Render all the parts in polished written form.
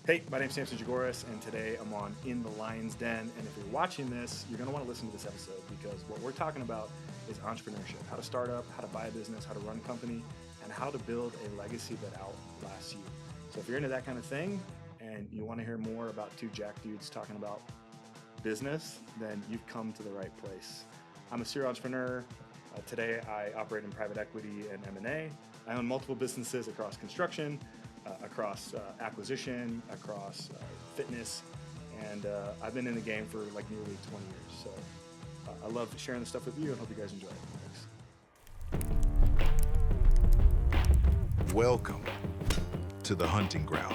Hey, my name's Samson Jagoras, and today I'm on In the Lion's Den. And if you're watching this, you're going to want to listen to this episode because what we're talking about is entrepreneurship, how to start up, how to buy a business, how to run a company, and how to build a legacy that outlasts you. So if you're into that kind of thing and you want to hear more about two jack dudes talking about business, then you've come to the right place. I'm a serial entrepreneur. Today, I operate in private equity and M&A. I own multiple businesses across construction, across acquisition, across fitness, and I've been in the game for like nearly 20 years. So I love sharing this stuff with you and hope you guys enjoy it. Thanks. Welcome to the hunting ground,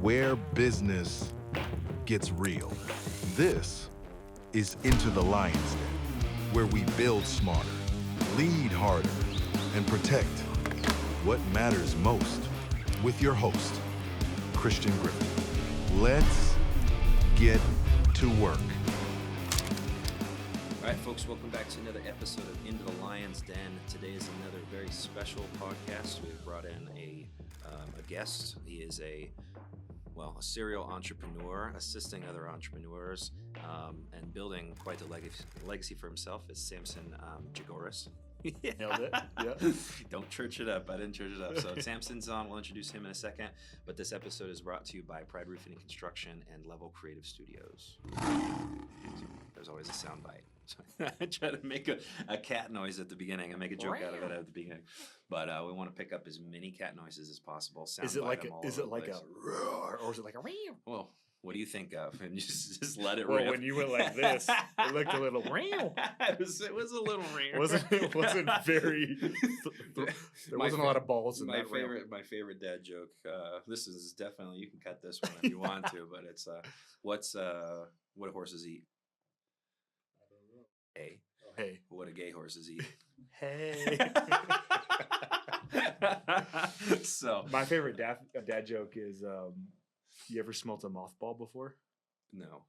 where business gets real. This is Into the Lion's Den, where we build smarter, lead harder, and protect what matters most. With your host, Christian Griffith. Let's get to work. All right, folks, welcome back to another episode of Into the Lion's Den. Today is another very special podcast. We've brought in a guest. He is a serial entrepreneur, assisting other entrepreneurs, and building quite a legacy for himself. Is Samson Jagoras. Yeah. Nailed it. Yeah. Don't church it up. I didn't church it up. So Samson's on. We'll introduce him in a second. But this episode is brought to you by Pride Roofing and Construction and Level Creative Studios. So there's always a sound bite. So I try to make a cat noise at the beginning and make a joke out of it at the beginning. But we want to pick up as many cat noises as possible. Is it like a roar or is it like a meow? Well, what do you think of? And just let it rip. Well, when you went like this, it looked a little meow. It was a little meow. It wasn't very. There wasn't a lot of balls in that. My favorite dad joke. This is definitely, you can cut this one if you want to, but it's what do horses eat? I don't know. Hay. Oh, hey. What do gay horses eat? Hey. So my favorite dad joke is you ever smelt a mothball before? No.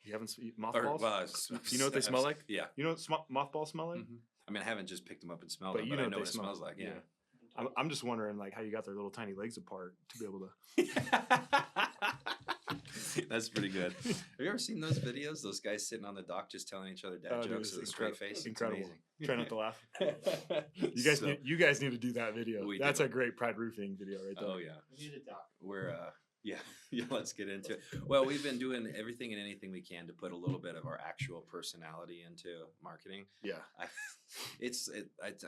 You haven't mothballs? You know what they smell like? Yeah. You know what mothballs smell like? Mm-hmm. I mean, I haven't just picked them up and smelled but them, you but know I know what what it smells like. Yeah. I'm just wondering like how you got their little tiny legs apart to be able to. That's pretty good. Have you ever seen those videos? Those guys sitting on the dock just telling each other dad jokes with a straight face. It's incredible. Amazing. Try not to laugh. You guys need to do that video. That's a great Pride Roofing video right there. Oh yeah. We need a doc. We're yeah, let's get into it. Well, we've been doing everything and anything we can to put a little bit of our actual personality into marketing. Yeah. I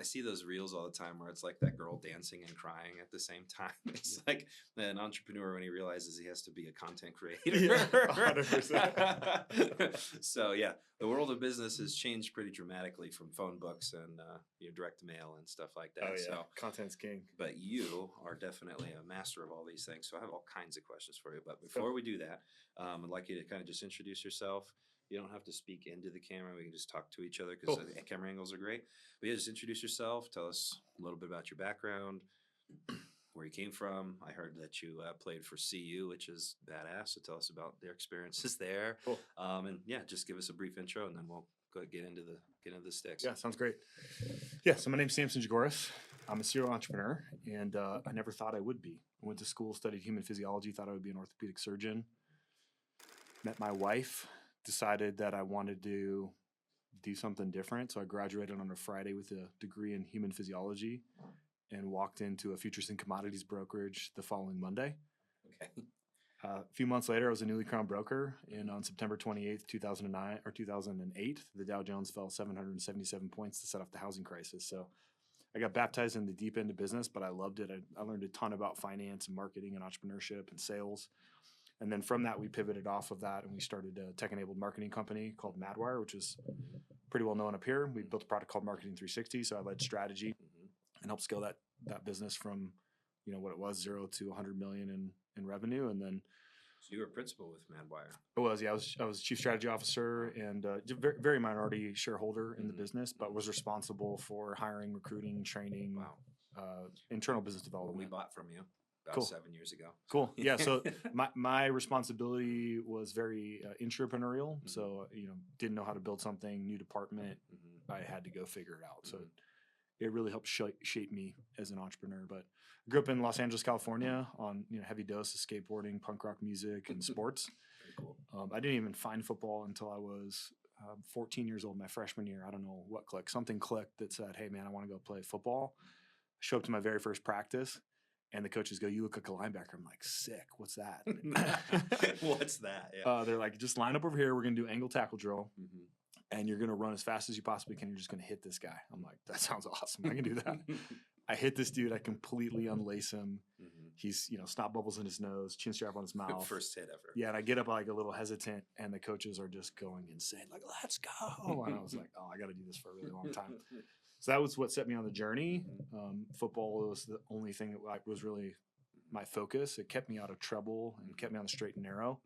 see those reels all the time where it's like that girl dancing and crying at the same time. It's like an entrepreneur when he realizes he has to be a content creator. Yeah, 100%. So yeah, the world of business has changed pretty dramatically from phone books and direct mail and stuff like that. Oh yeah, so content's king. But you are definitely a master of all these things. So I have all kinds of questions for you. But before we do that, I'd like you to kind of just introduce yourself. You don't have to speak into the camera. We can just talk to each other because the camera angles are great. But yeah, just introduce yourself. Tell us a little bit about your background, where you came from. I heard that you played for CU, which is badass. So tell us about their experiences there. Cool. And yeah, just give us a brief intro, and then we'll go get into the sticks. Yeah, sounds great. Yeah, so my name's Samson Jagoras. I'm a serial entrepreneur, and I never thought I would be. I went to school, studied human physiology, thought I would be an orthopedic surgeon. Met my wife, decided that I wanted to do something different. So I graduated on a Friday with a degree in human physiology and walked into a futures and commodities brokerage the following Monday. Okay. A few months later, I was a newly crowned broker, and on September 28th, 2008, the Dow Jones fell 777 points to set off the housing crisis. So I got baptized in the deep end of business, but I loved it. I learned a ton about finance and marketing and entrepreneurship and sales. And then from that, we pivoted off of that, and we started a tech-enabled marketing company called Madwire, which is pretty well known up here. We built a product called Marketing 360, so I led strategy and helped scale that business from what it was, 0 to 100 million in revenue, and then. So you were principal with Madwire. I was chief strategy officer and very, very minority shareholder in the business, but was responsible for hiring, recruiting, training, internal business development. We bought from you about 7 years ago. Cool. Yeah. So my responsibility was very entrepreneurial. So didn't know how to build something, new department. I had to go figure it out. So it really helped shape me as an entrepreneur. But I grew up in Los Angeles, California, on heavy dose of skateboarding, punk rock music, and sports. Very cool. I didn't even find football until I was 14 years old, my freshman year. I don't know what clicked. Something clicked that said, "Hey, man, I want to go play football." I show up to my very first practice, and the coaches go, "You look like a linebacker." I'm like, "Sick. What's that?" What's that? Yeah. They're like, "Just line up over here. We're going to do angle tackle drill. Mm-hmm. And you're going to run as fast as you possibly can. You're just going to hit this guy." I'm like, "That sounds awesome. I can do that." I hit this dude. I completely unlace him. Mm-hmm. He's, snot bubbles in his nose, chin strap on his mouth. First hit ever. Yeah, and I get up like a little hesitant, and the coaches are just going insane, like, "Let's go!" And I was like, "Oh, I got to do this for a really long time." So that was what set me on the journey. Football was the only thing that was really my focus. It kept me out of trouble and kept me on the straight and narrow.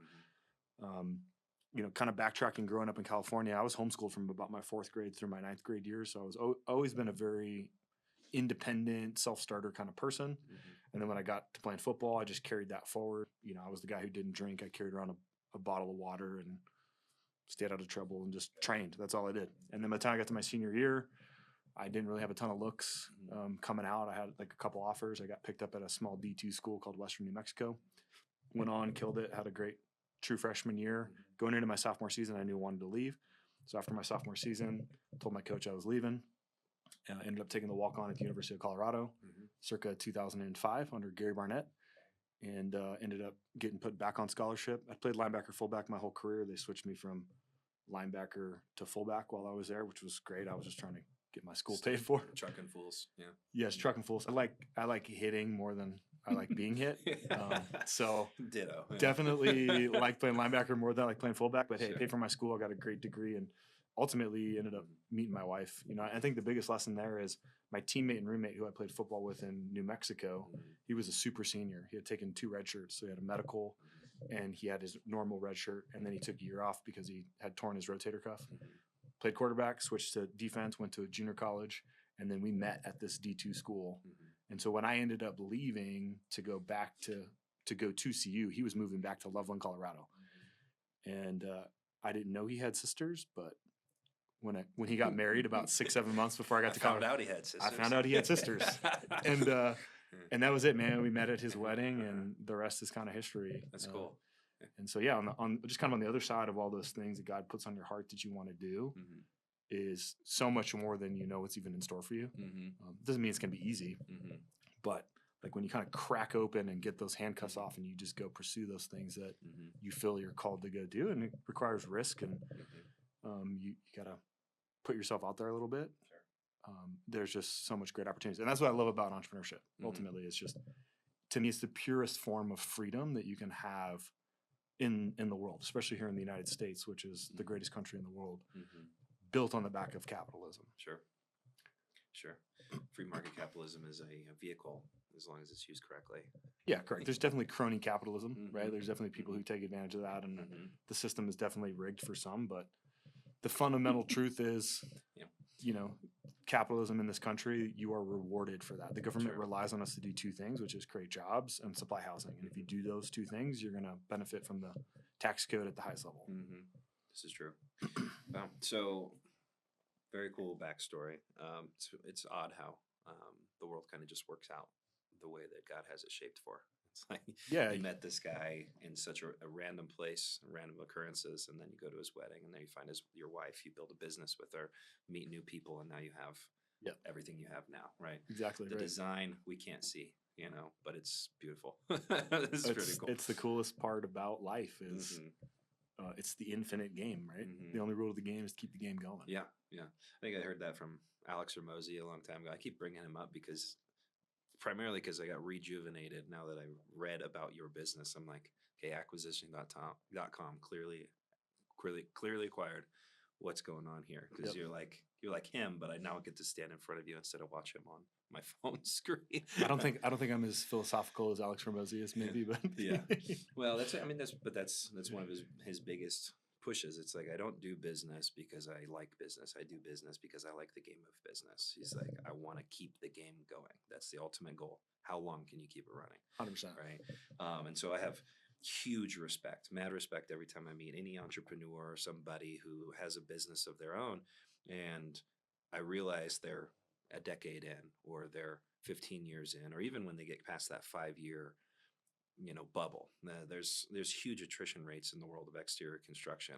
Kind of backtracking, growing up in California, I was homeschooled from about my 4th grade through my 9th grade year. So I was always been a very independent, self-starter kind of person. And then when I got to playing football, I just carried that forward. I was the guy who didn't drink. I carried around a bottle of water and stayed out of trouble and just trained. That's all I did. And then by the time I got to my senior year, I didn't really have a ton of looks coming out. I had like a couple offers. I got picked up at a small D2 school called Western New Mexico. Went on, killed it, had a great true freshman year. Going into my sophomore season, I knew I wanted to leave. So after my sophomore season, told my coach I was leaving. I ended up taking the walk-on at the University of Colorado, circa 2005 under Gary Barnett, and ended up getting put back on scholarship. I played linebacker, fullback my whole career. They switched me from linebacker to fullback while I was there, which was great. I was just trying to get my school paid for. Trucking fools, yeah. Yes, trucking fools. I like hitting more than I like being hit. So ditto. Definitely like playing linebacker more than I like playing fullback. But hey, Sure. paid for my school. I got a great degree and ultimately ended up meeting my wife. I think the biggest lesson there is my teammate and roommate who I played football with in New Mexico. He was a super senior. He had taken 2 red shirts. So he had a medical and he had his normal red shirt. And then he took a year off because he had torn his rotator cuff. Played quarterback, switched to defense, went to a junior college. And then we met at this D2 school. And so when I ended up leaving to go back to go to CU, he was moving back to Loveland, Colorado. And I didn't know he had sisters, but when he got married about 6-7 months before I got to college, found out he had sisters. I found out he had sisters. And that was it, man. We met at his wedding, and the rest is kind of history. That's cool. And so, yeah, on just kind of on the other side of all those things that God puts on your heart that you want to do is so much more than you know what's even in store for you. Doesn't mean it's going to be easy, but like when you kind of crack open and get those handcuffs off and you just go pursue those things that you feel you're called to go do, and it requires risk, and you got to put yourself out there a little bit. There's just so much great opportunities. And that's what I love about entrepreneurship. Ultimately, it's just, to me, it's the purest form of freedom that you can have in the world, especially here in the United States, which is the greatest country in the world, built on the back of capitalism. Sure. Free market capitalism is a vehicle as long as it's used correctly. Yeah, correct. There's definitely crony capitalism, right? There's definitely people who take advantage of that, and the system is definitely rigged for some. But the fundamental truth is, capitalism in this country, you are rewarded for that. The government relies on us to do 2 things, which is create jobs and supply housing. And if you do those 2 things, you're going to benefit from the tax code at the highest level. This is true. Wow. So, very cool backstory. It's odd how the world kind of just works out the way that God has it shaped for. It's like you met this guy in such a random place, random occurrences, and then you go to his wedding, and then you find your wife. You build a business with her, meet new people, and now you have everything you have now, right? Exactly. The design we can't see, but it's beautiful. It's pretty cool. It's the coolest part about life is it's the infinite game, right? The only rule of the game is to keep the game going. Yeah. I think I heard that from Alex Ramosi a long time ago. I keep bringing him up primarily because I got rejuvenated now that I read about your business. I'm like, okay, acquisition.com clearly acquired. What's going on here? Because you're like him, but I now get to stand in front of you instead of watch him on my phone screen. I don't think I'm as philosophical as Alex Ramosi is, maybe, but Well, that's one of his biggest pushes. It's like, I don't do business because I like business. I do business because I like the game of business. He's like, I want to keep the game going. That's the ultimate goal. How long can you keep it running? 100%. Right. And so I have huge respect, mad respect every time I meet any entrepreneur or somebody who has a business of their own. And I realize they're a decade in, or they're 15 years in, or even when they get past that 5-year, bubble. There's huge attrition rates in the world of exterior construction,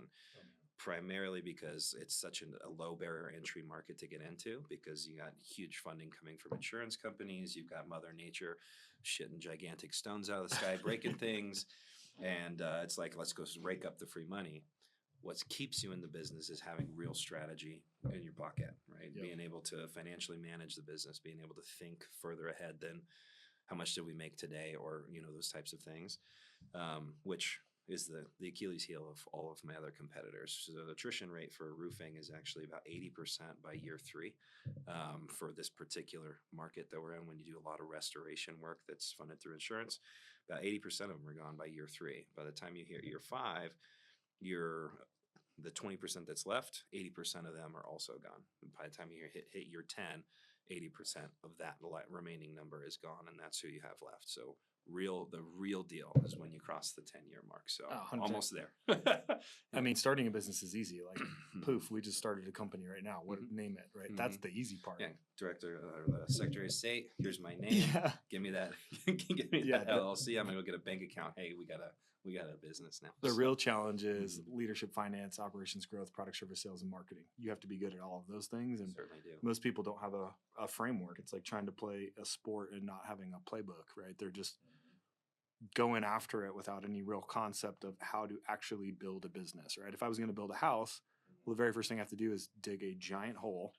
primarily because it's such a low barrier entry market to get into, because you got huge funding coming from insurance companies. You've got Mother Nature shitting gigantic stones out of the sky, breaking things. And it's like, let's go rake up the free money. What keeps you in the business is having real strategy in your pocket, right? Yep. Being able to financially manage the business, being able to think further ahead than how much did we make today, or those types of things, which is the Achilles heel of all of my other competitors. So the attrition rate for roofing is actually about 80% by year 3 for this particular market that we're in. When you do a lot of restoration work that's funded through insurance, about 80% of them are gone by year 3. By the time you hit year 5, the 20% that's left, 80% of them are also gone. And by the time you hit year 10, 80% of that remaining number is gone, and that's who you have left. So the real deal is when you cross the 10-year mark. So 100%. Almost there. I mean, starting a business is easy. Like, poof, we just started a company right now. What name it, right? That's the easy part. Yeah, director or the Secretary of State. Here's my name. Yeah. Give me that. Give me that LLC. I'm gonna go get a bank account. Hey, we got a business now. The real challenge is leadership, finance, operations, growth, product, service, sales, and marketing. You have to be good at all of those things. And certainly do. Most people don't have a framework. It's like trying to play a sport and not having a playbook, right? They're just going after it without any real concept of how to actually build a business, right? If I was going to build a house, well, the very first thing I have to do is dig a giant hole,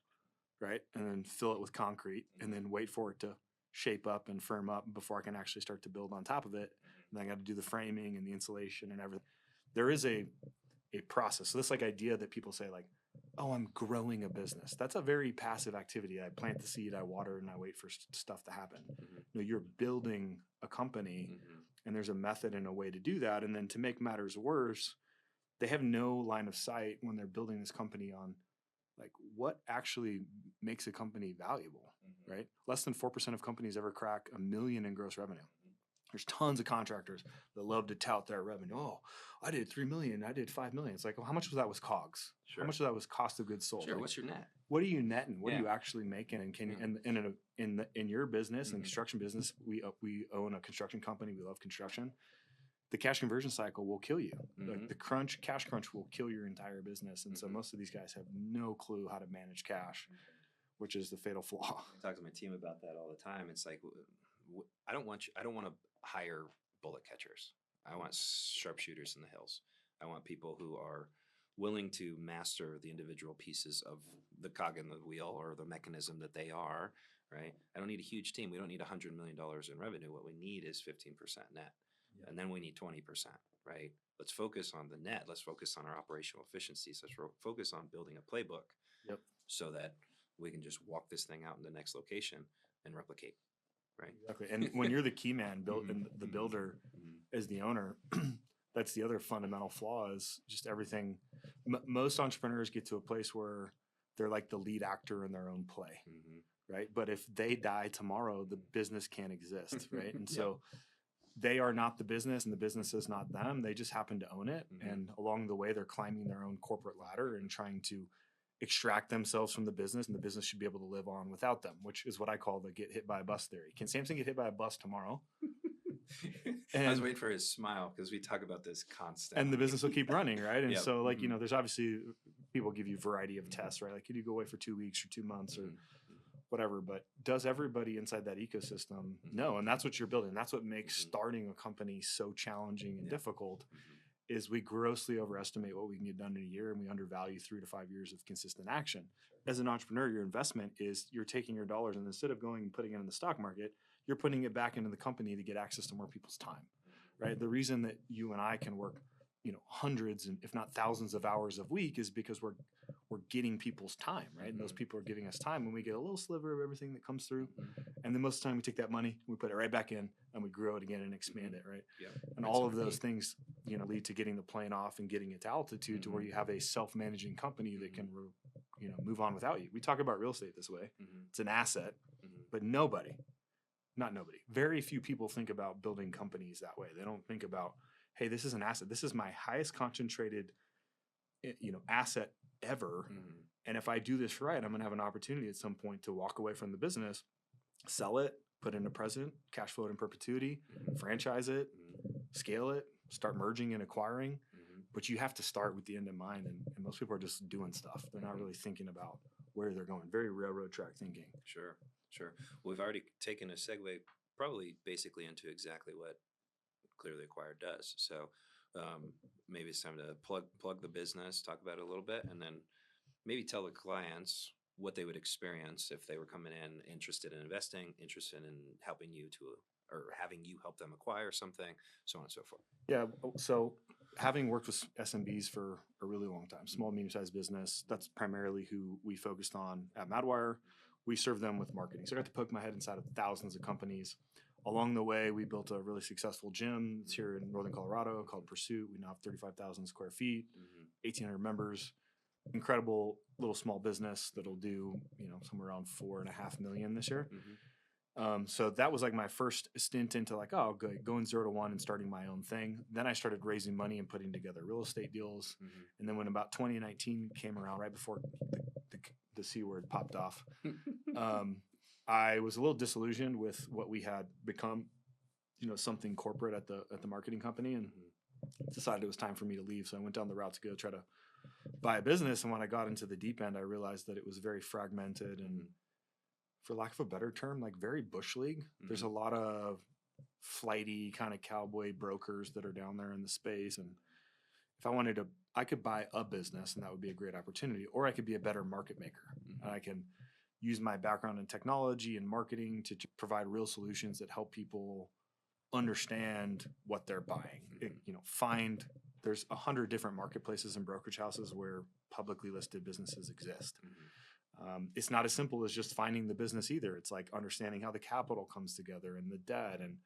right? And then fill it with concrete and then wait for it to shape up and firm up before I can actually start to build on top of it. And then I got to do the framing and the insulation and everything. There is a process. So this idea that people say like, oh, I'm growing a business. That's a very passive activity. I plant the seed, I water, and I wait for stuff to happen. No, you're building a company, and there's a method and a way to do that. And then to make matters worse, they have no line of sight when they're building this company on like what actually makes a company valuable, right? Less than 4% of companies ever crack $1 million in gross revenue. There's tons of contractors that love to tout their revenue. Oh, I did 3 million. I did 5 million. It's like, well, how much of that was COGS? Sure. How much of that was cost of goods sold? Sure. Like, What's your net? what are you netting? What are you actually making? And can you, in your business and construction business, we own a construction company. We love construction. The cash conversion cycle will kill you. Like the cash crunch will kill your entire business. And so most of these guys have no clue how to manage cash, which is the fatal flaw. I talk to my team about that all the time. It's like, I don't want to hire bullet catchers. I want sharpshooters in the hills. I want people who are willing to master the individual pieces of the cog in the wheel or the mechanism that they are, right? I don't need a huge team. We don't need $100 million in revenue. What we need is 15% net. Yeah. And then we need 20%, right? Let's focus on the net. Let's focus on our operational efficiencies. Let's focus on building a playbook so that we can just walk this thing out in the next location and replicate. Right. Exactly. And when you're the key man and the builder as the owner, that's the other fundamental flaw is just everything. Most entrepreneurs get to a place where they're like the lead actor in their own play. Right. But if they die tomorrow, the business can't exist. Right. And so they are not the business and the business is not them. They just happen to own it. And along the way, they're climbing their own corporate ladder and trying to extract themselves from the business, and the business should be able to live on without them, which is what I call the get hit by a bus theory. Can Samson get hit by a bus tomorrow? I was waiting for his smile because we talk about this constantly. And the business will keep running, right? And so like, there's obviously people give you a variety of tests, right? Like, could you go away for 2 weeks or 2 months or whatever, but does everybody inside that ecosystem? No. And that's what you're building. That's what makes starting a company so challenging and difficult. Is we grossly overestimate what we can get done in a year, and we undervalue 3 to 5 years of consistent action. As an entrepreneur, your investment is you're taking your dollars, and instead of going and putting it in the stock market, you're putting it back into the company to get access to more people's time, right? The reason that you and I can work, hundreds and if not thousands of hours a week is because we're getting people's time, right? And those people are giving us time, and we get a little sliver of everything that comes through. And then most of the time we take that money, we put it right back in, and we grow it again and expand it, right? And all of those things, lead to getting the plane off and getting it to altitude to where you have a self-managing company that can, move on without you. We talk about real estate this way. It's an asset, but very few people think about building companies that way. They don't think about, hey, this is an asset. This is my highest concentrated, asset ever. And if I do this right, I'm going to have an opportunity at some point to walk away from the business, sell it, put it in a present, cash flow it in perpetuity, franchise it, scale it, start merging and acquiring. But you have to start with the end in mind. And most people are just doing stuff. They're not really thinking about where they're going. Very railroad track thinking. Sure. Well, we've already taken a segue probably basically into exactly what Clearly Acquired does. So maybe it's time to plug the business, talk about it a little bit, and then maybe tell the clients what they would experience if they were coming in interested in investing, interested in helping you or having you help them acquire something, so on and so forth. Yeah. So having worked with SMBs for a really long time, small, medium-sized business, that's primarily who we focused on at Madwire. We serve them with marketing. So I got to poke my head inside of thousands of companies. Along the way, we built a really successful gym. It's here in Northern Colorado called Pursuit. We now have 35,000 square feet, 1,800 members. Incredible little small business that'll do, somewhere around 4.5 million this year. So that was like my first stint into like, going 0 to 1 and starting my own thing. Then I started raising money and putting together real estate deals. And then when about 2019 came around, right before the C word popped off, I was a little disillusioned with what we had become, something corporate at the marketing company, and decided it was time for me to leave. So I went down the route to go try to buy a business. And when I got into the deep end, I realized that it was very fragmented and, for lack of a better term, like very bush league. There's a lot of flighty kind of cowboy brokers that are down there in the space. And if I wanted to, I could buy a business and that would be a great opportunity, or I could be a better market maker. And I can use my background in technology and marketing to provide real solutions that help people understand what they're buying. There's 100 different marketplaces and brokerage houses where publicly listed businesses exist. It's not as simple as just finding the business either. It's like understanding how the capital comes together and the debt, and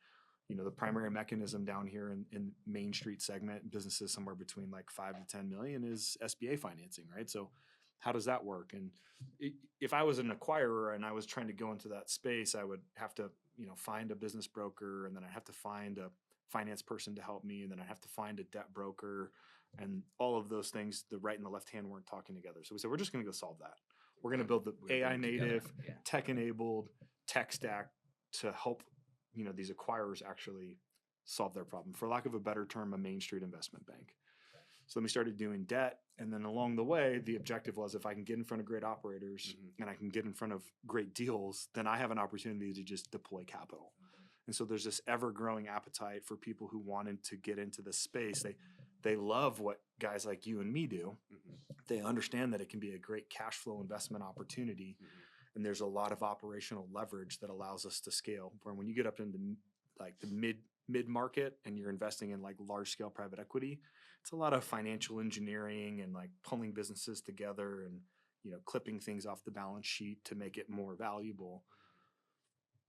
the primary mechanism down here in Main Street segment businesses somewhere between like 5 to 10 million is SBA financing, right? So how does that work? And if I was an acquirer and I was trying to go into that space, I would have to, find a business broker, and then I'd have to find a finance person to help me, and then I'd have to find a debt broker, and all of those things, the right and the left hand weren't talking together. So we said, we're just going to go solve that. We're going to build the AI-native, tech-enabled tech stack to help, these acquirers actually solve their problem. For lack of a better term, a Main Street investment bank. So then we started doing debt. And then along the way, the objective was, if I can get in front of great operators and I can get in front of great deals, then I have an opportunity to just deploy capital. And so there's this ever-growing appetite for people who wanted to get into this space. They love what guys like you and me do. They understand that it can be a great cash flow investment opportunity. And there's a lot of operational leverage that allows us to scale. Where when you get up into like the mid market and you're investing in like large scale private equity, it's a lot of financial engineering and like pulling businesses together and, clipping things off the balance sheet to make it more valuable.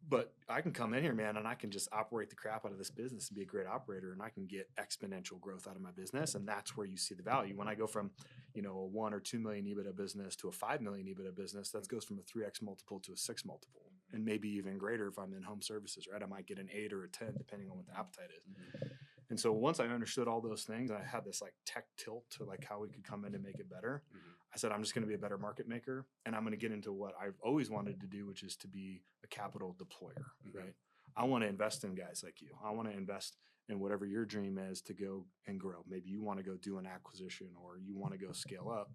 But I can come in here, man, and I can just operate the crap out of this business and be a great operator, and I can get exponential growth out of my business. And that's where you see the value. When I go from, a 1 or 2 million EBITDA business to a 5 million EBITDA business, that goes from a 3x multiple to a 6 multiple, and maybe even greater if I'm in home services, right? I might get an 8 or a 10, depending on what the appetite is. And so once I understood all those things, and I had this like tech tilt to like how we could come in and make it better, I said, I'm just going to be a better market maker, and I'm going to get into what I've always wanted to do, which is to be a capital deployer, right? I want to invest in guys like you. I want to invest in whatever your dream is to go and grow. Maybe you want to go do an acquisition, or you want to go scale up.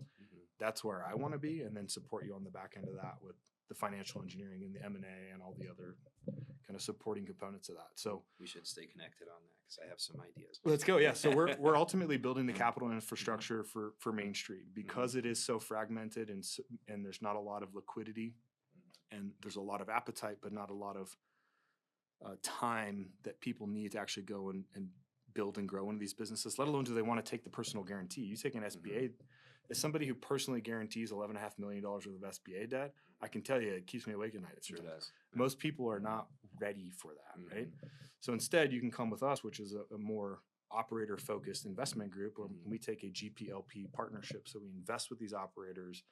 That's where I want to be, and then support you on the back end of that with the financial engineering and the M&A and all the other kind of supporting components of that. So we should stay connected on that, because I have some ideas. Let's go. Yeah. So we're ultimately building the capital infrastructure for Main Street, because it is so fragmented and there's not a lot of liquidity, and there's a lot of appetite, but not a lot of time that people need to actually go and build and grow into these businesses, let alone do they want to take the personal guarantee. You take an SBA, as somebody who personally guarantees $11.5 million worth of SBA debt, I can tell you it keeps me awake at night. It sure does. Most people are not ready for that, right? So instead, you can come with us, which is a more operator-focused investment group, where we take a GPLP partnership. So we invest with these operators,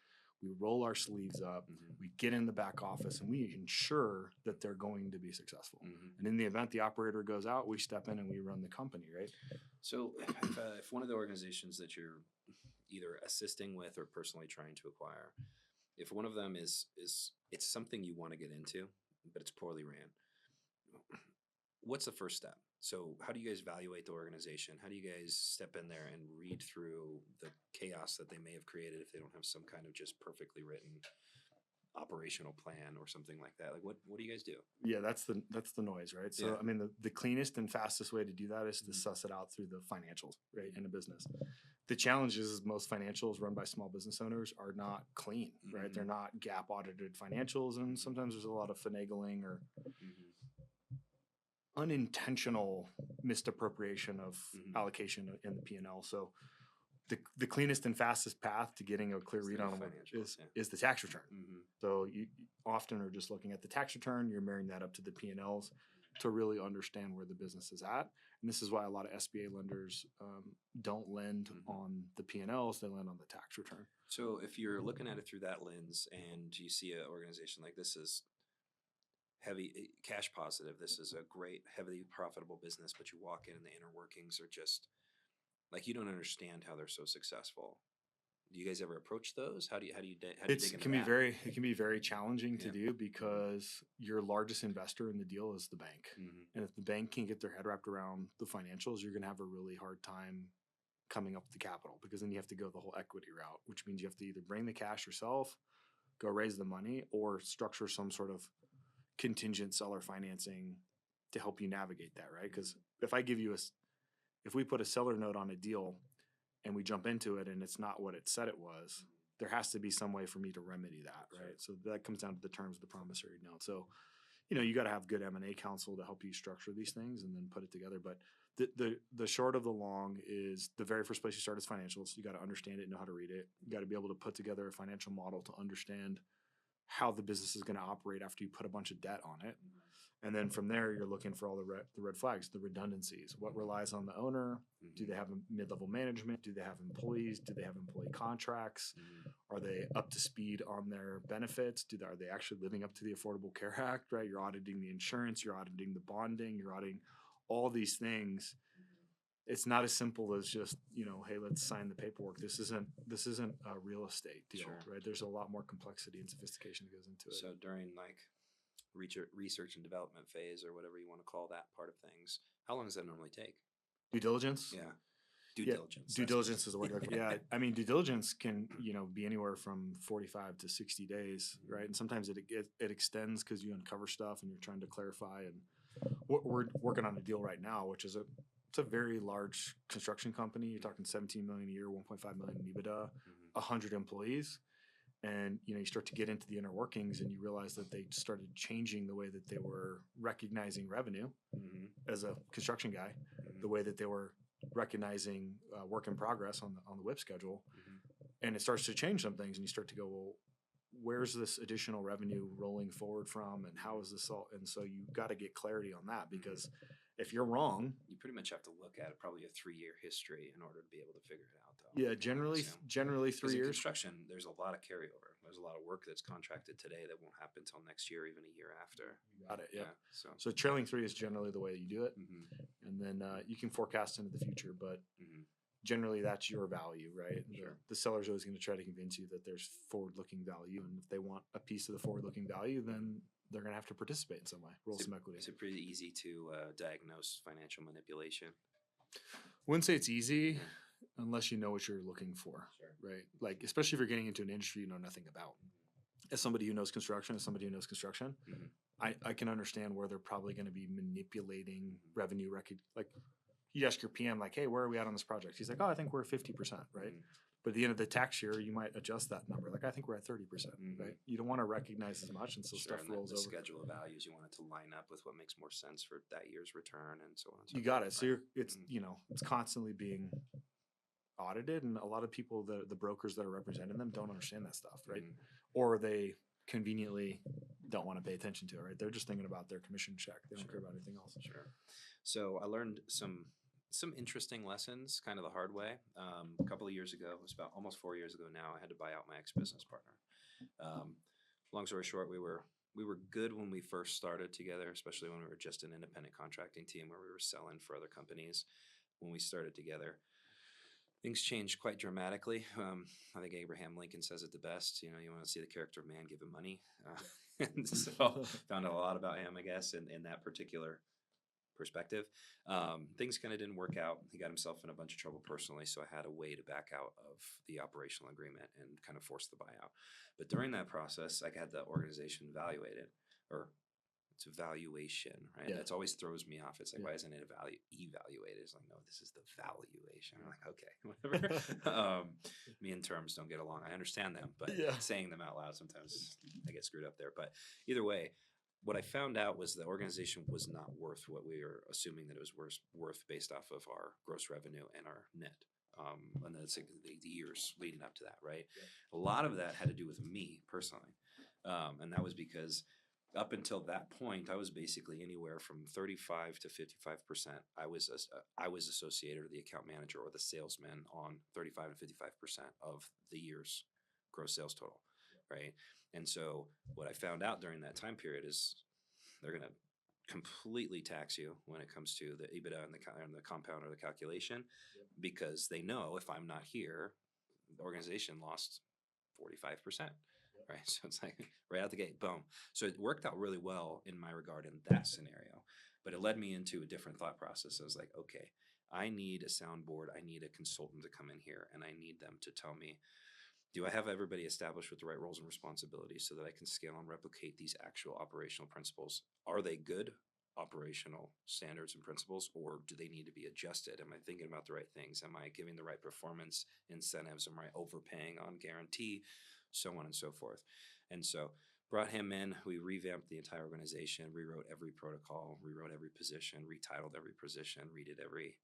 we roll our sleeves up, we get in the back office, and we ensure that they're going to be successful. And in the event the operator goes out, we step in and we run the company, right? So if one of the organizations that you're either assisting with or personally trying to acquire. If one of them is it's something you want to get into, but it's poorly ran, what's the first step? So how do you guys evaluate the organization? How do you guys step in there and read through the chaos that they may have created if they don't have some kind of just perfectly written operational plan or something like that? Like what do you guys do? Yeah, that's the noise, right? So Yeah. I mean, the cleanest and fastest way to do that is to Mhm. suss it out through the financials, right, in a business. The challenge is most financials run by small business owners are not clean, right? Mhm. They're not gap audited financials, and sometimes there's a lot of finagling or Mhm. unintentional misappropriation of Mhm. allocation in the P&L. So the cleanest and fastest path to getting a clear It's read the on what financials, yeah. is the tax return. Mhm. So you often are just looking at the tax return, you're marrying that up to the P&Ls to really understand where the business is at. And this is why a lot of SBA lenders don't lend Mhm. on the P&Ls, they lend on the tax return. So if you're looking at it through that lens and you see an organization like this is heavy cash positive, this is a great heavily profitable business, but you walk in and the inner workings are just like you don't understand how they're so successful. Do you guys ever approach those? How do you dig into that? It can be very challenging to Yeah. do because your largest investor in the deal is the bank. Mhm. And if the bank can't get their head wrapped around the financials, you're going to have a really hard time coming up with the capital, because then you have to go the whole equity route, which means you have to either bring the cash yourself, go raise the money, or structure some sort of contingent seller financing to help you navigate that, right? Because if we put a seller note on a deal and we jump into it and it's not what it said it was, there has to be some way for me to remedy that, right? So that comes down to the terms of the promissory note. So, you got to have good M&A counsel to help you structure these things and then put it together. But the short of the long is the very first place you start is financials. You got to understand it, know how to read it. You got to be able to put together a financial model to understand how the business is going to operate after you put a bunch of debt on it. And then from there, you're looking for all the red flags, the redundancies. What relies on the owner? Do they have a mid-level management? Do they have employees? Do they have employee contracts? Are they up to speed on their benefits? Are they actually living up to the Affordable Care Act, right? You're auditing the insurance, you're auditing the bonding, you're auditing all these things. It's not as simple as just, hey, let's sign the paperwork. This isn't a real estate deal, Sure. right? There's a lot more complexity and sophistication that goes into it. So during like research and development phase or whatever you want to call that part of things, how long does that normally take? Due diligence? Yeah. Due Yeah, diligence. due that's diligence what- is the word. Yeah, I mean, due diligence can be anywhere from 45 to 60 days, right? And sometimes it extends because you uncover stuff and you're trying to clarify. And we're working on a deal right now, which is it's a very large construction company. You're talking 17 million a year, 1.5 million in EBITDA, 100 employees. And you start to get into the inner workings and you realize that they started changing the way that they were recognizing revenue as a construction guy, the way that they were recognizing work in progress on the WIP schedule. And it starts to change some things and you start to go, well, where's this additional revenue rolling forward from and how is this all? And so you got to get clarity on that, because if you're wrong, you pretty much have to look at probably a 3-year history in order to be able to figure it out, though. yeah, generally 3 in years. construction, there's a lot of carryover. There's a lot of work that's contracted today that won't happen until next year, even a year after. You got it. Yeah. So So trailing 3 is generally the way that you do it. mhm. And then you can forecast into the future, but Mhm. generally that's your value, right? Sure. The seller's always going to try to convince you that there's forward-looking value, and if they want a piece of the forward-looking value, then they're going to have to participate in some way, roll some equity. Is it pretty easy to diagnose financial manipulation? Wouldn't say it's easy unless you know what you're looking for, right? Like, especially if you're getting into an industry you know nothing about. As somebody who knows construction, I can understand where they're probably going to be manipulating revenue record. Like, you ask your PM, like, hey, where are we at on this project? He's like, oh, I think we're at 50%, right? But at the end of the tax year, you might adjust that number. Like, I think we're at 30%, right? You don't want to recognize as much, and so stuff and rolls the over. schedule of values, you want it to line up with what makes more sense for that year's return, and so on. And so You got forth, it. So it's it's constantly being audited, and a lot of people, the brokers that are representing them, don't understand that stuff, right? Or they conveniently don't want to pay attention to it, right? They're just thinking about their commission check. They don't care about anything else. Sure. So I learned some interesting lessons kind of the hard way. A couple of years ago, it was about almost 4 years ago now, I had to buy out my ex-business partner. Long story short, we were good when we first started together, especially when we were just an independent contracting team where we were selling for other companies when we started together. Things changed quite dramatically. I think Abraham Lincoln says it the best. You know, you want to see the character of man, give him money. And so found out a lot about him, I guess, in that particular perspective. Things kind of didn't work out. He got himself in a bunch of trouble personally, so I had a way to back out of the operational agreement and kind of force the buyout. But during that process, I had the organization evaluated, or it's evaluation, right? Yeah. That's always throws me off. It's like, Yeah. why isn't it evaluated? It's like, no, this is the valuation. I'm like, okay, whatever. Me and terms don't get along. I understand them, but Yeah. saying them out loud sometimes I get screwed up there. But either way, what I found out was the organization was not worth what we were assuming that it was worth based off of our gross revenue and our net. And that's the years leading up to that, right? Yeah. A lot of that had to do with me personally. And that was because up until that point, I was basically anywhere from 35 to 55%. I was associated, or the account manager or the salesman on 35 to 55% of the year's gross sales total, right? And so what I found out during that time period is they're going to completely tax you when it comes to the EBITDA and the compound or the calculation, because they know if I'm not here, the organization lost 45%. Right. So it's like right out the gate, boom. So it worked out really well in my regard in that scenario, but it led me into a different thought process. I was like, okay, I need a soundboard. I need a consultant to come in here, and I need them to tell me, do I have everybody established with the right roles and responsibilities so that I can scale and replicate these actual operational principles? Are they good operational standards and principles, or do they need to be adjusted? Am I thinking about the right things? Am I giving the right performance incentives? Am I overpaying on guarantee? So on and so forth. And so brought him in, we revamped the entire organization, rewrote every protocol, rewrote every position, retitled every position, redid every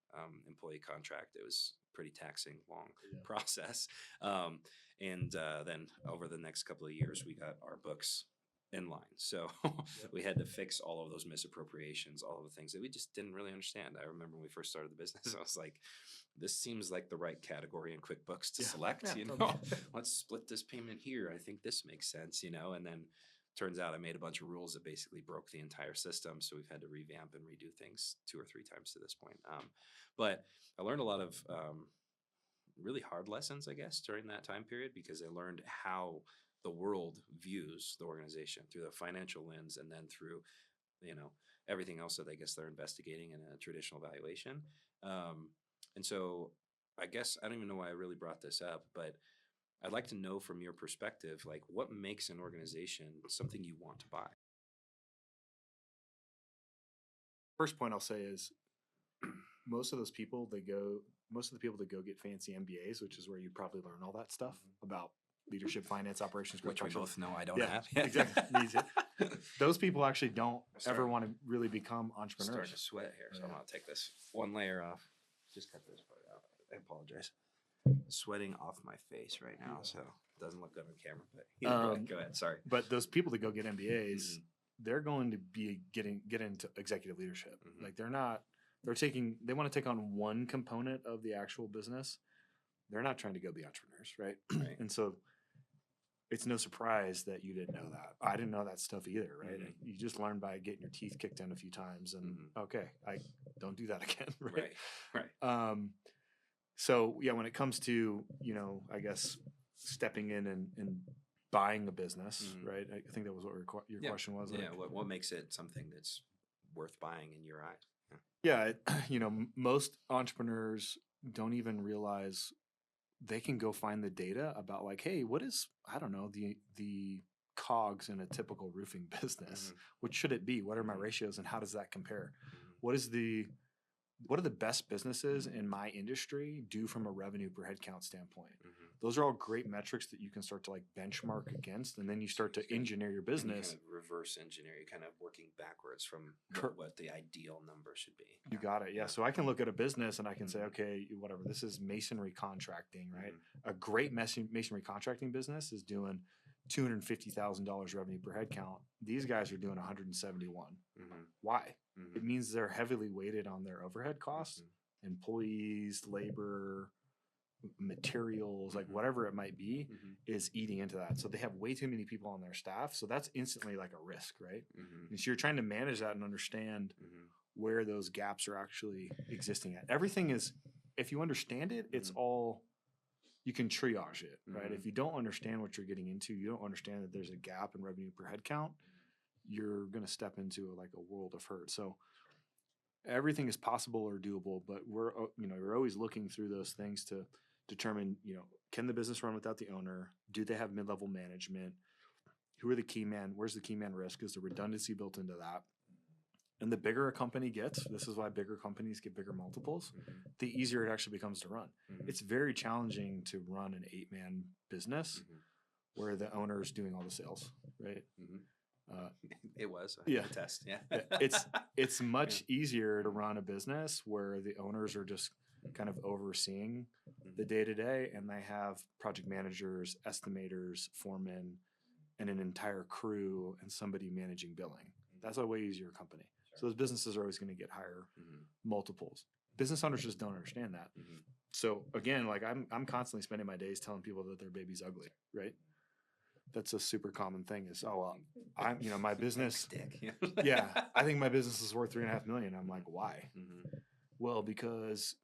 employee contract. It was pretty taxing, long process. And then over the next couple of years, we got our books in line. So we had to fix all of those misappropriations, all of the things that we just didn't really understand. I remember when we first started the business, I was like, this seems like the right category in QuickBooks to select, you know, let's split this payment here. I think this makes sense, you know, and then turns out I made a bunch of rules that basically broke the entire system. So we've had to revamp and redo things 2 or 3 times to this point. But I learned a lot of really hard lessons, I guess, during that time period, because I learned how the world views the organization through the financial lens, and then through, you know, everything else that I guess they're investigating in a traditional valuation. And so I guess I don't even know why I really brought this up, but I'd like to know from your perspective, like, what makes an organization something you want to buy? First point I'll say is most of the people that go get fancy MBAs, which is where you probably learn all that stuff about leadership, finance, operations, which we both know I don't have. Exactly. Those people actually don't ever want to really become entrepreneurs. Starting to sweat here, so I'm gonna take this one layer off. Just cut this part out. I apologize. Sweating off my face right now, so it doesn't look good on camera. But go ahead. Sorry. But those people that go get MBAs, they're going to be get into executive leadership. Like they want to take on one component of the actual business. They're not trying to go be entrepreneurs, right? And so it's no surprise that you didn't know that. I didn't know that stuff either, right? You just learn by getting your teeth kicked in a few times, and okay, I don't do that again, right? So yeah, when it comes to, you know, I guess stepping in and buying a business, right? I think that was what your question was. Yeah. What makes it something that's worth buying in your eyes? Yeah, you know, most entrepreneurs don't even realize they can go find the data about, like, hey, what is, I don't know, the cogs in a typical roofing business? What should it be? What are my ratios, and how does that compare? What are the best businesses in my industry do from a revenue per head count standpoint? Those are all great metrics that you can start to like benchmark against, and then you start to engineer your business. Kind of reverse engineer, you're kind of working backwards from what the ideal number should be. You got it. Yeah. So I can look at a business and I can say, okay, whatever, this is masonry contracting, right? A great masonry contracting business is doing $250,000 revenue per head count. These guys are doing 171. Why? It means they're heavily weighted on their overhead costs, employees, labor, materials, like whatever it might be, is eating into that. So they have way too many people on their staff. So that's instantly like a risk, right? And so you're trying to manage that and understand where those gaps are actually existing at. Everything is if you understand it, it's all, you can triage it, right? If you don't understand what you're getting into, you don't understand that there's a gap in revenue per head count, you're going to step into like a world of hurt. So everything is possible or doable, but you're always looking through those things to determine, can the business run without the owner? Do they have mid-level management? Who are the key man? Where's the key man risk? Is the redundancy built into that? And the bigger a company gets, this is why bigger companies get bigger multiples, the easier it actually becomes to run. It's very challenging to run an 8-man business where the owner is doing all the sales, right? It was a test. Yeah. It's much easier to run a business where the owners are just kind of overseeing the day-to-day, and they have project managers, estimators, foremen, and an entire crew and somebody managing billing. That's a way easier company. So those businesses are always going to get higher multiples. Business owners just don't understand that. So again, like I'm constantly spending my days telling people that their baby's ugly, right? That's a super common thing is, my business, I think my business is worth $3.5 million. I'm like, why? Well, because,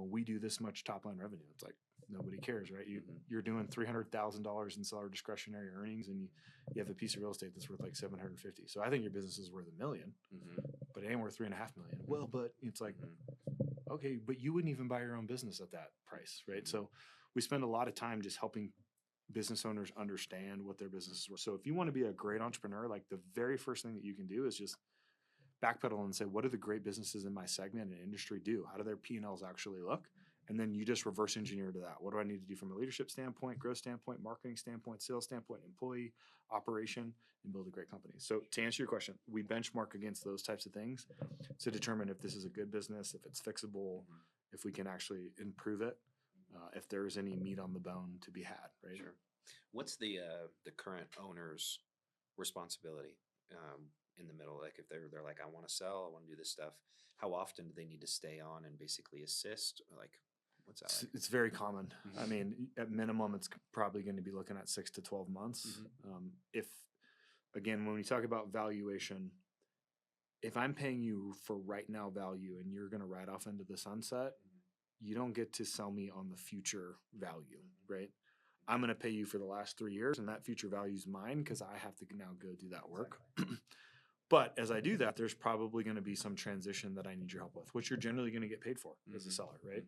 we do this much top line revenue. It's like, nobody cares, right? You're doing $300,000 in seller discretionary earnings, and you have a piece of real estate that's worth like 750. So I think your business is worth $1 million, but it ain't worth $3.5 million. Well, but it's like, okay, but you wouldn't even buy your own business at that price, right? So we spend a lot of time just helping business owners understand what their business is worth. So if you want to be a great entrepreneur, like the very first thing that you can do is just backpedal and say, what do the great businesses in my segment and industry do? How do their P&Ls actually look? And then you just reverse engineer to that. What do I need to do from a leadership standpoint, growth standpoint, marketing standpoint, sales standpoint, employee operation, and build a great company? So to answer your question, we benchmark against those types of things to determine if this is a good business, if it's fixable, if we can actually improve it, if there is any meat on the bone to be had, right? Sure. What's the current owner's responsibility in the middle? Like if they're like, I want to sell, I want to do this stuff. How often do they need to stay on and basically assist? Like, what's that like? It's very common. I mean, at minimum, it's probably going to be looking at 6 to 12 months. If, again, when we talk about valuation, if I'm paying you for right now value and you're going to ride off into the sunset, you don't get to sell me on the future value, right? I'm going to pay you for the last 3 years, and that future value is mine because I have to now go do that work. But as I do that, there's probably going to be some transition that I need your help with, which you're generally going to get paid for as a seller, right?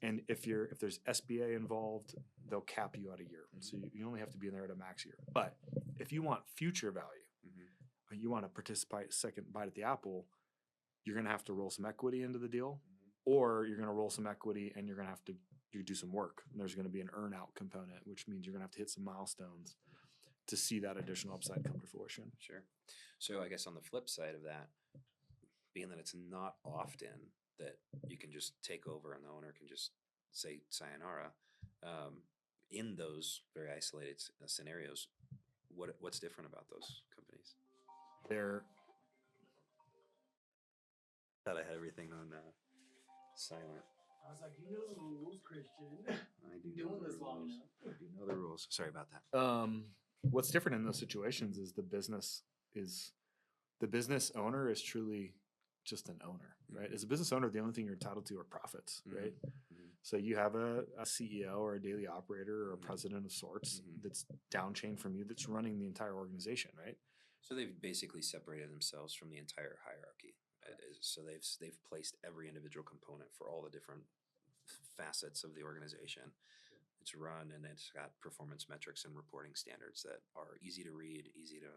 And if there's SBA involved, they'll cap you at a year. So you only have to be in there at a max year. But if you want future value, or you want to participate second bite at the apple, you're going to have to roll some equity into the deal, or you're going to roll some equity and you're going to have to do some work. And there's going to be an earn out component, which means you're going to have to hit some milestones to see that additional upside come to fruition. Sure. So I guess on the flip side of that, being that it's not often that you can just take over and the owner can just say sayonara, in those very isolated scenarios, what's different about those companies? Thought I had everything on silent. I was like, you know the rules, Christian. I do know the rules. I do know the rules. Sorry about that. What's different in those situations is the business owner is truly just an owner, right? As a business owner, the only thing you're entitled to are profits, right? So you have a CEO or a daily operator or a president of sorts that's downchain from you that's running the entire organization, right? So they've basically separated themselves from the entire hierarchy. So they've placed every individual component for all the different facets of the organization. It's run, and it's got performance metrics and reporting standards that are easy to read, easy to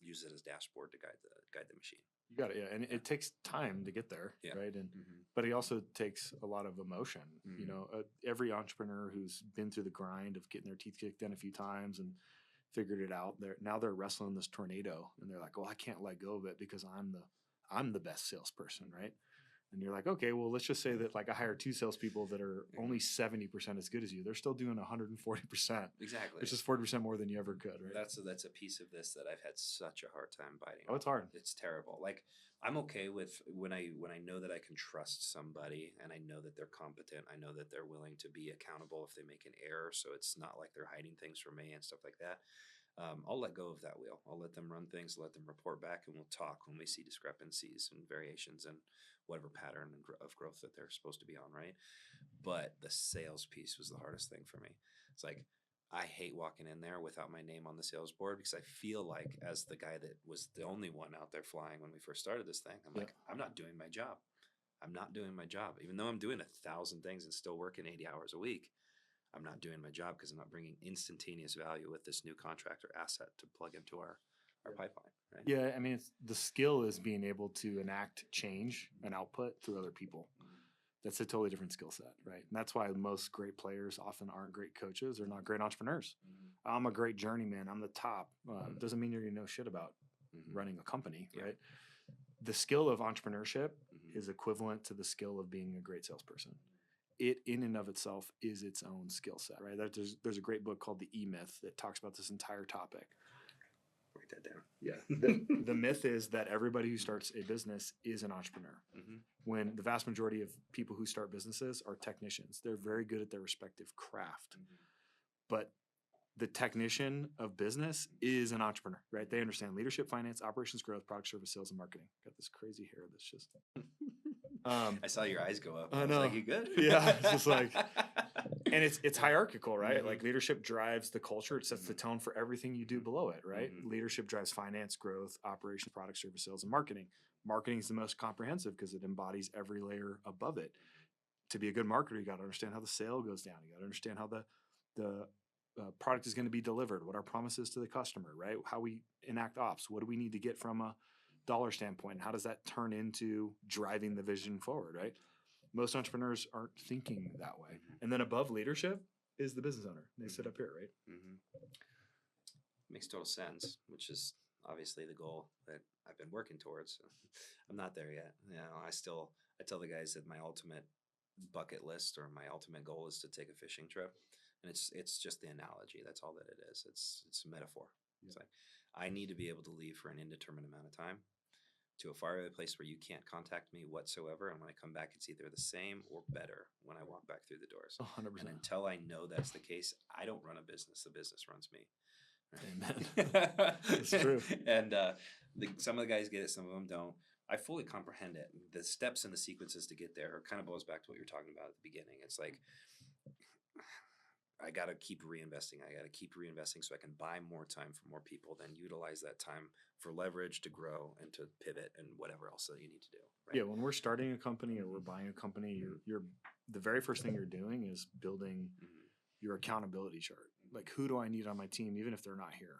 use it as dashboard to guide the machine. You got it, yeah, and it takes time to get there, right? And but it also takes a lot of emotion. You know, every entrepreneur who's been through the grind of getting their teeth kicked in a few times and figured it out, they're wrestling this tornado, and they're like, "Well, I can't let go of it because I'm the best salesperson," right? And you're like, okay, well, let's just say that like I hire 2 salespeople that are only 70% as good as you. They're still doing 140%. Exactly. Which is 40% more than you ever could, right? That's a piece of this that I've had such a hard time biting. Oh, it's hard. It's terrible. Like I'm okay with when I know that I can trust somebody and I know that they're competent. I know that they're willing to be accountable if they make an error. So it's not like they're hiding things from me and stuff like that. I'll let go of that wheel. I'll let them run things, let them report back, and we'll talk when we see discrepancies and variations. And whatever pattern of growth that they're supposed to be on, right? But the sales piece was the hardest thing for me. It's like, I hate walking in there without my name on the sales board, because I feel like, as the guy that was the only one out there flying when we first started this thing, I'm like, I'm not doing my job. I'm not doing my job. Even though I'm doing 1,000 things and still working 80 hours a week, I'm not doing my job because I'm not bringing instantaneous value with this new contract or asset to plug into our pipeline, right? Yeah, I mean, it's, the skill is being able to enact change and output through other people. That's a totally different skill set, right? And that's why most great players often aren't great coaches or not great entrepreneurs. I'm a great journeyman. I'm the top. Doesn't mean you're going to know shit about running a company, right? The skill of entrepreneurship is equivalent to the skill of being a great salesperson. It in and of itself is its own skill set, right? There's a great book called The E-Myth that talks about this entire topic. Write that down. Yeah. The myth is that everybody who starts a business is an entrepreneur. When the vast majority of people who start businesses are technicians. They're very good at their respective craft. But the technician of business is an entrepreneur, right? They understand leadership, finance, operations, growth, product, service, sales, and marketing. Got this crazy hair that's just... I saw your eyes go up. I was know. like, you good? Yeah, it's just like... And it's hierarchical, right? Like leadership drives the culture. It sets the tone for everything you do below it, right? Leadership drives finance, growth, operations, product, service, sales, and marketing. Marketing is the most comprehensive because it embodies every layer above it. To be a good marketer, you got to understand how the sale goes down. You got to understand how the product is going to be delivered, what our promise is to the customer, right? How we enact ops. What do we need to get from a dollar standpoint? And how does that turn into driving the vision forward, right? Most entrepreneurs aren't thinking that way. And then above leadership is the business owner. They sit up here, right? Makes total sense, which is obviously the goal that I've been working towards. I'm not there yet. You know, I tell the guys that my ultimate bucket list or my ultimate goal is to take a fishing trip. And it's just the analogy. That's all that it is. It's a metaphor. It's like, I need to be able to leave for an indeterminate amount of time to a faraway place where you can't contact me whatsoever. And when I come back, it's either the same or better when I walk back through the doors. 100%. And until I know that's the case, I don't run a business. The business runs me. Amen. It's true. And some of the guys get it, some of them don't. I fully comprehend it. The steps and the sequences to get there kind of boils back to what you're talking about at the beginning. It's like, I got to keep reinvesting. I got to keep reinvesting so I can buy more time for more people, then utilize that time for leverage to grow and to pivot and whatever else that you need to do. Right? Yeah, when we're starting a company or we're buying a company, you're the very first thing you're doing is building your accountability chart. Like, who do I need on my team, even if they're not here?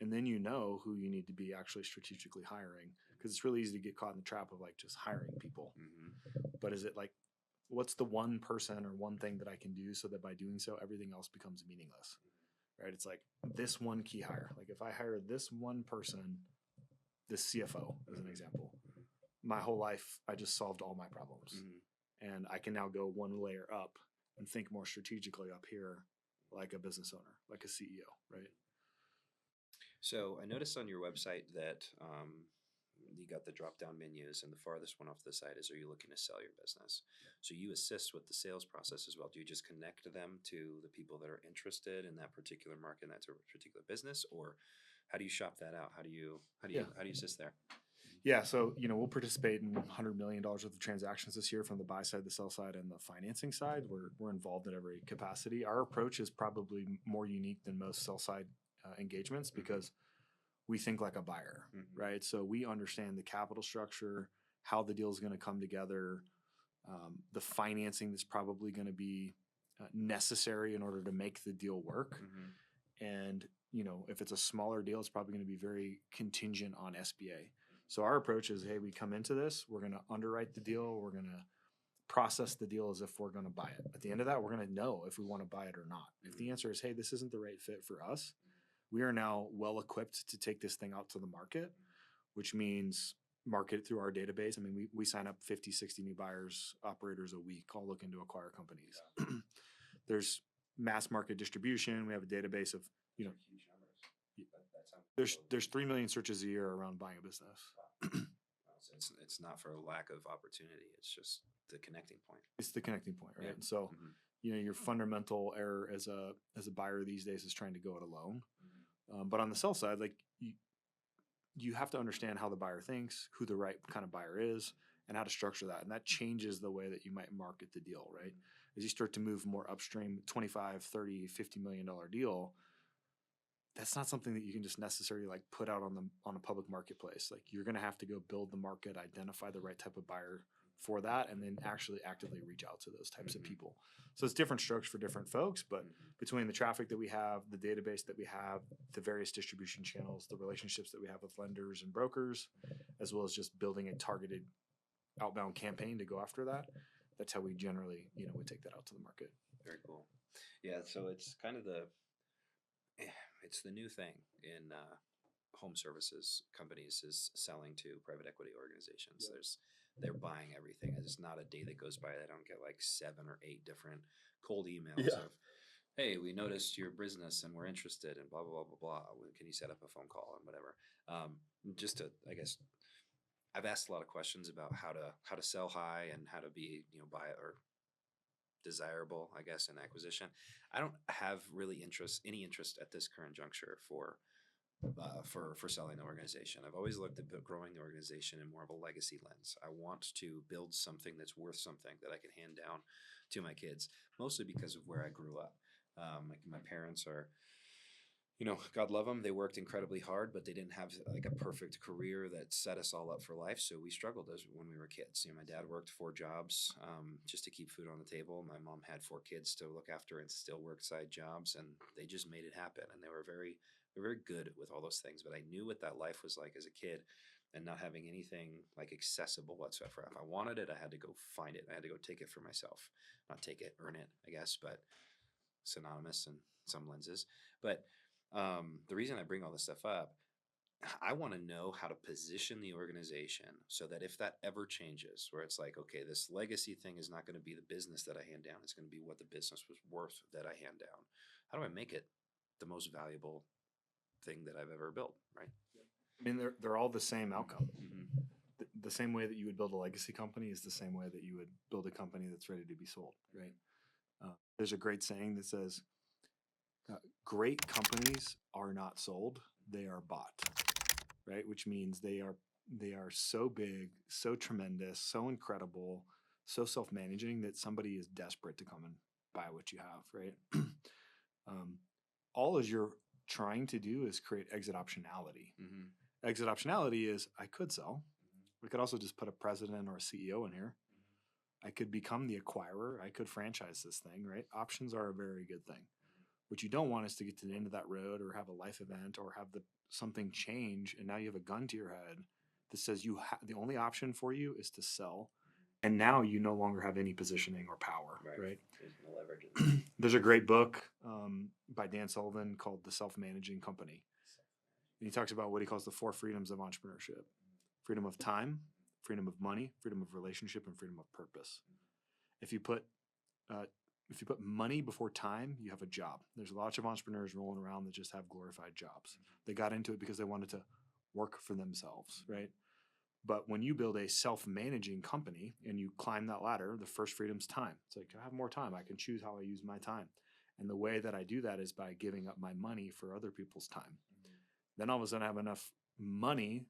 And then you know who you need to be actually strategically hiring, because it's really easy to get caught in the trap of like just hiring people. But is it like, what's the one person or one thing that I can do so that by doing so, everything else becomes meaningless, right? It's like this one key hire. Like if I hire this one person, this CFO as an example, my whole life, I just solved all my problems. And I can now go one layer up and think more strategically up here, like a business owner, like a CEO, right? So I noticed on your website that you got the drop-down menus, and the farthest one off the side is, are you looking to sell your business? So you assist with the sales process as well. Do you just connect them to the people that are interested in that particular market, that particular business, or how do you shop that out? How do you assist there? Yeah, so we'll participate in $100 million worth of transactions this year from the buy side, the sell side, and the financing side. We're involved in every capacity. Our approach is probably more unique than most sell side engagements because we think like a buyer, right? So we understand the capital structure, how the deal is going to come together, the financing that's probably going to be necessary in order to make the deal work. And, if it's a smaller deal, it's probably going to be very contingent on SBA. So our approach is, hey, we come into this, we're going to underwrite the deal, we're going to process the deal as if we're going to buy it. At the end of that, we're going to know if we want to buy it or not. If the answer is, hey, this isn't the right fit for us, we are now well equipped to take this thing out to the market, which means market it through our database. I mean, we sign up 50, 60 new buyers, operators a week, all looking to acquire companies. There's mass market distribution. We have a database of, there's 3 million searches a year around buying a business. It's not for a lack of opportunity. It's just the connecting point. It's the connecting point, right? And so, your fundamental error as a buyer these days is trying to go it alone. But on the sell side, like you have to understand how the buyer thinks, who the right kind of buyer is, and how to structure that. And that changes the way that you might market the deal, right? As you start to move more upstream, 25, 30, $50 million deal, that's not something that you can just necessarily like put out on a public marketplace. Like you're going to have to go build the market, identify the right type of buyer for that, and then actually actively reach out to those types of people. So it's different strokes for different folks, but between the traffic that we have, the database that we have, the various distribution channels, the relationships that we have with lenders and brokers, as well as just building a targeted outbound campaign to go after that, that's how we generally, would take that out to the market. Very cool. Yeah, so it's kind of it's the new thing in home services companies is selling to private equity organizations. Yep. They're buying everything. It's not a day that goes by that I don't get like 7 or 8 different cold emails of, hey, we noticed your business and we're interested and blah, blah, blah, blah, blah. Can you set up a phone call and whatever? Just to, I guess, I've asked a lot of questions about how to sell high and how to be, buy or desirable, I guess, in acquisition. I don't have really any interest at this current juncture for selling the organization. I've always looked at growing the organization in more of a legacy lens. I want to build something that's worth something that I can hand down to my kids, mostly because of where I grew up. My parents are, God love them. They worked incredibly hard, but they didn't have like a perfect career that set us all up for life. So we struggled when we were kids. My dad worked 4 jobs just to keep food on the table. My mom had 4 kids to look after and still worked side jobs, and they just made it happen. And they were very good with all those things. But I knew what that life was like as a kid, and not having anything like accessible whatsoever. If I wanted it, I had to go find it. I had to go take it for myself. Not take it, earn it, I guess, but synonymous in some lenses. But the reason I bring all this stuff up, I want to know how to position the organization so that if that ever changes, where it's like, okay, this legacy thing is not going to be the business that I hand down. It's going to be what the business was worth that I hand down. How do I make it the most valuable thing that I've ever built, right? I mean, they're all the same outcome. Mm-hmm. The same way that you would build a legacy company is the same way that you would build a company that's ready to be sold, right? There's a great saying that says, great companies are not sold, they are bought, right? Which means they are so big, so tremendous, so incredible, so self-managing that somebody is desperate to come and buy what you have, right? All as you're trying to do is create exit optionality. Mm-hmm. Exit optionality is I could sell. We could also just put a president or a CEO in here. I could become the acquirer. I could franchise this thing, right? Options are a very good thing. What you don't want is to get to the end of that road or have a life event or have something change, and now you have a gun to your head that says the only option for you is to sell, and now you no longer have any positioning or power, right? There's no leverage. There's a great book by Dan Sullivan called The Self-Managing Company. And he talks about what he calls the 4 freedoms of entrepreneurship: freedom of time, freedom of money, freedom of relationship, and freedom of purpose. If you put money before time, you have a job. There's lots of entrepreneurs rolling around that just have glorified jobs. They got into it because they wanted to work for themselves, right? But when you build a self-managing company and you climb that ladder, the first freedom's time. It's like, I have more time. I can choose how I use my time. And the way that I do that is by giving up my money for other people's time. Then all of a sudden I have enough money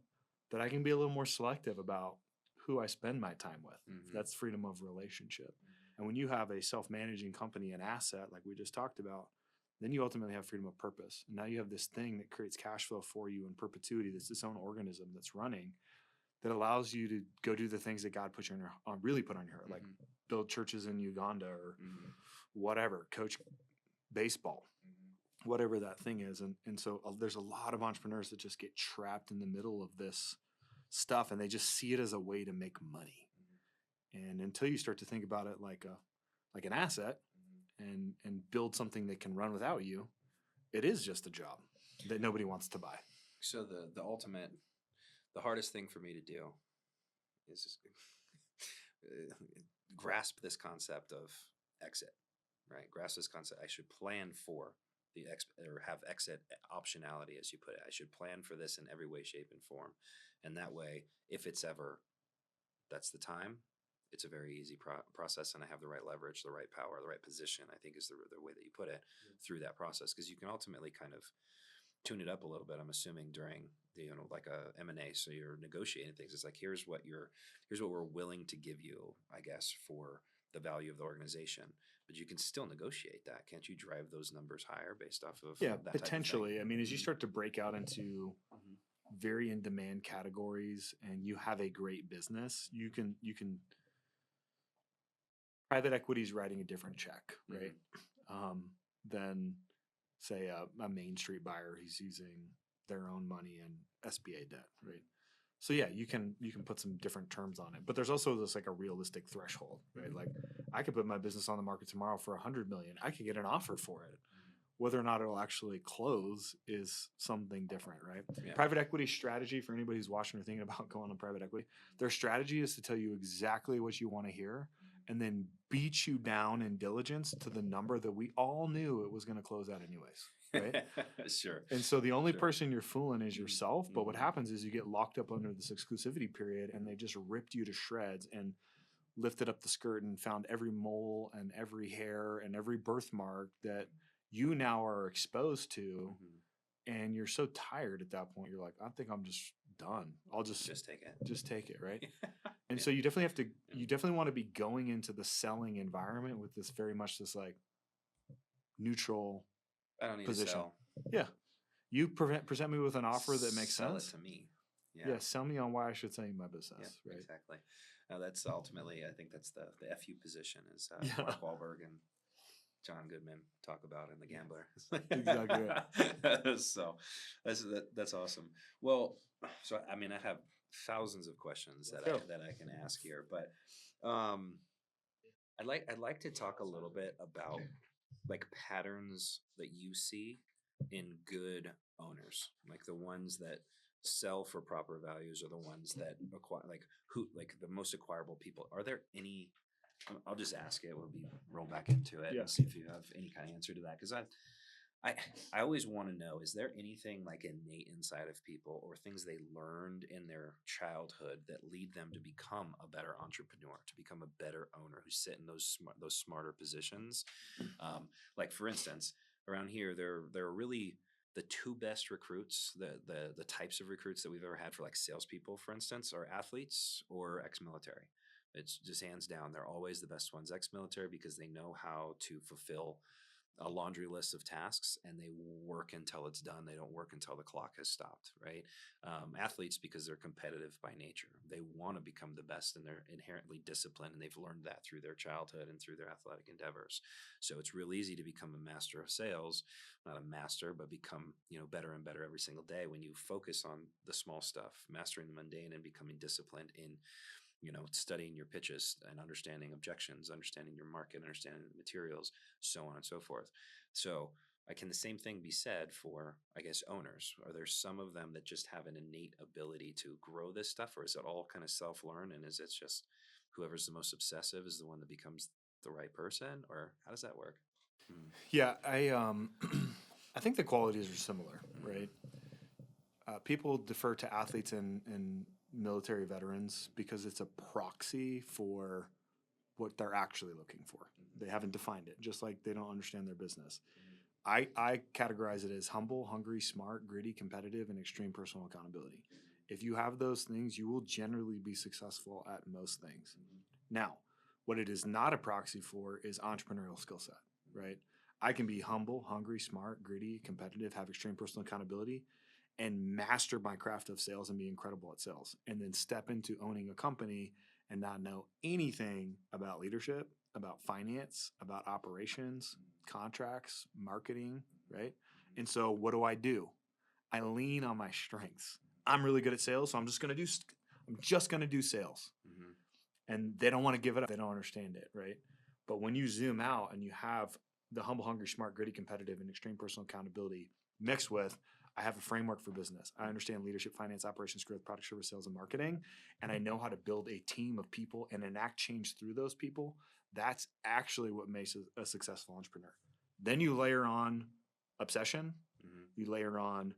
that I can be a little more selective about who I spend my time with. That's freedom of relationship. And when you have a self-managing company, an asset like we just talked about, then you ultimately have freedom of purpose. And now you have this thing that creates cash flow for you in perpetuity. That's its own organism that's running, that allows you to go do the things that God put you really put on your heart, like build churches in Uganda or whatever, coach baseball, whatever that thing is. And so there's a lot of entrepreneurs that just get trapped in the middle of this stuff, and they just see it as a way to make money. And until you start to think about it like an asset and build something that can run without you, it is just a job that nobody wants to buy. So the hardest thing for me to do is just grasp this concept of exit, right? Grasp this concept. I should plan for or have exit optionality, as you put it. I should plan for this in every way, shape, and form. And that way, if it's ever, that's the time, it's a very easy process, and I have the right leverage, the right power, the right position, I think is the way that you put it, through that process. Because you can ultimately kind of tune it up a little bit. I'm assuming during like a M&A, so you're negotiating things. It's like here's what we're willing to give you, I guess, for the value of the organization. But you can still negotiate that, can't you? Drive those numbers higher based off of Yeah, that potentially. I mean, as you Mhm. start to break out into Mhm. very in demand categories and you have a great business, you can private equity is writing a different check, right? Than say a Main Street buyer who's using their own money and SBA debt, right? So yeah, you can put some different terms on it, but there's also this like a realistic threshold, right? Like I could put my business on the market tomorrow for 100 million. I could get an offer for it. Whether or not it'll actually close is something different, right? Yeah. Private equity strategy, for anybody who's watching or thinking about going on private equity, their strategy is to tell you exactly what you want to hear and then beat you down in diligence to the number that we all knew it was going to close at anyways, right? Sure. And so the only Sure. person you're fooling is yourself. But what Mhm. happens is you get locked up under this exclusivity period and they just ripped you to shreds and lifted up the skirt and found every mole and every hair and every birthmark that you now are exposed to. Mhm. And you're so tired at that point, you're like, I think I'm just done. I'll just take it. just take it, right? And Yeah. so you definitely have to Yeah. you definitely want to be going into the selling environment with this very much this like neutral I don't need position. to sell. Yeah. You present me with an offer that makes Sell sense. it to me. Yeah. Sell me on why I should sell you my business, Yeah, right? exactly. That's ultimately, I think that's the FU position is Yeah. Mark Wahlberg and John Goodman talk about in The Gambler. Exactly So that's awesome. Well, so I mean, I have thousands of questions Let's that go. I can ask here, but I'd like to talk a little bit about like patterns that you see in good owners, like the ones that sell for proper values or the ones that acquire, like the most acquirable people. Are there any? I'll just ask it. We'll be roll back into it Yeah. and see if you have any kind of answer to that. Because I always want to know, is there anything like innate inside of people or things they learned in their childhood that lead them to become a better entrepreneur, to become a better owner who sit in those smarter positions? Like for instance, around here, there are really the two best recruits, the types of recruits that we've ever had for like salespeople, for instance, are athletes or ex-military. It's just hands down. They're always the best ones, ex-military, because they know how to fulfill a laundry list of tasks and they work until it's done. They don't work until the clock has stopped, right? Athletes, because they're competitive by nature. They want to become the best and they're inherently disciplined and they've learned that through their childhood and through their athletic endeavors. So it's real easy to become a master of sales, not a master, but become, better and better every single day when you focus on the small stuff, mastering the mundane and becoming disciplined in studying your pitches and understanding objections, understanding your market, understanding the materials, so on and so forth. So, can the same thing be said for, I guess, owners? Are there some of them that just have an innate ability to grow this stuff, or is it all kind of self-learn? And is it just whoever's the most obsessive is the one that becomes the right person, or how does that work? Yeah, I think the qualities are similar, right? People defer to athletes and military veterans because it's a proxy for what they're actually looking for. They haven't defined it, just like they don't understand their business. I categorize it as humble, hungry, smart, gritty, competitive, and extreme personal accountability. If you have those things, you will generally be successful at most things. Now, what it is not a proxy for is entrepreneurial skill set, right? I can be humble, hungry, smart, gritty, competitive, have extreme personal accountability, and master my craft of sales and be incredible at sales, and then step into owning a company and not know anything about leadership, about finance, about operations, contracts, marketing, right? And so what do? I lean on my strengths. I'm really good at sales, so I'm just going to do sales. Mm-hmm. And they don't want to give it up. They don't understand it, right? But when you zoom out and you have the humble, hungry, smart, gritty, competitive, and extreme personal accountability mixed with, I have a framework for business. I understand leadership, finance, operations, growth, product, service, sales, and marketing. And I know how to build a team of people and enact change through those people. That's actually what makes a successful entrepreneur. Then you layer on obsession, you layer on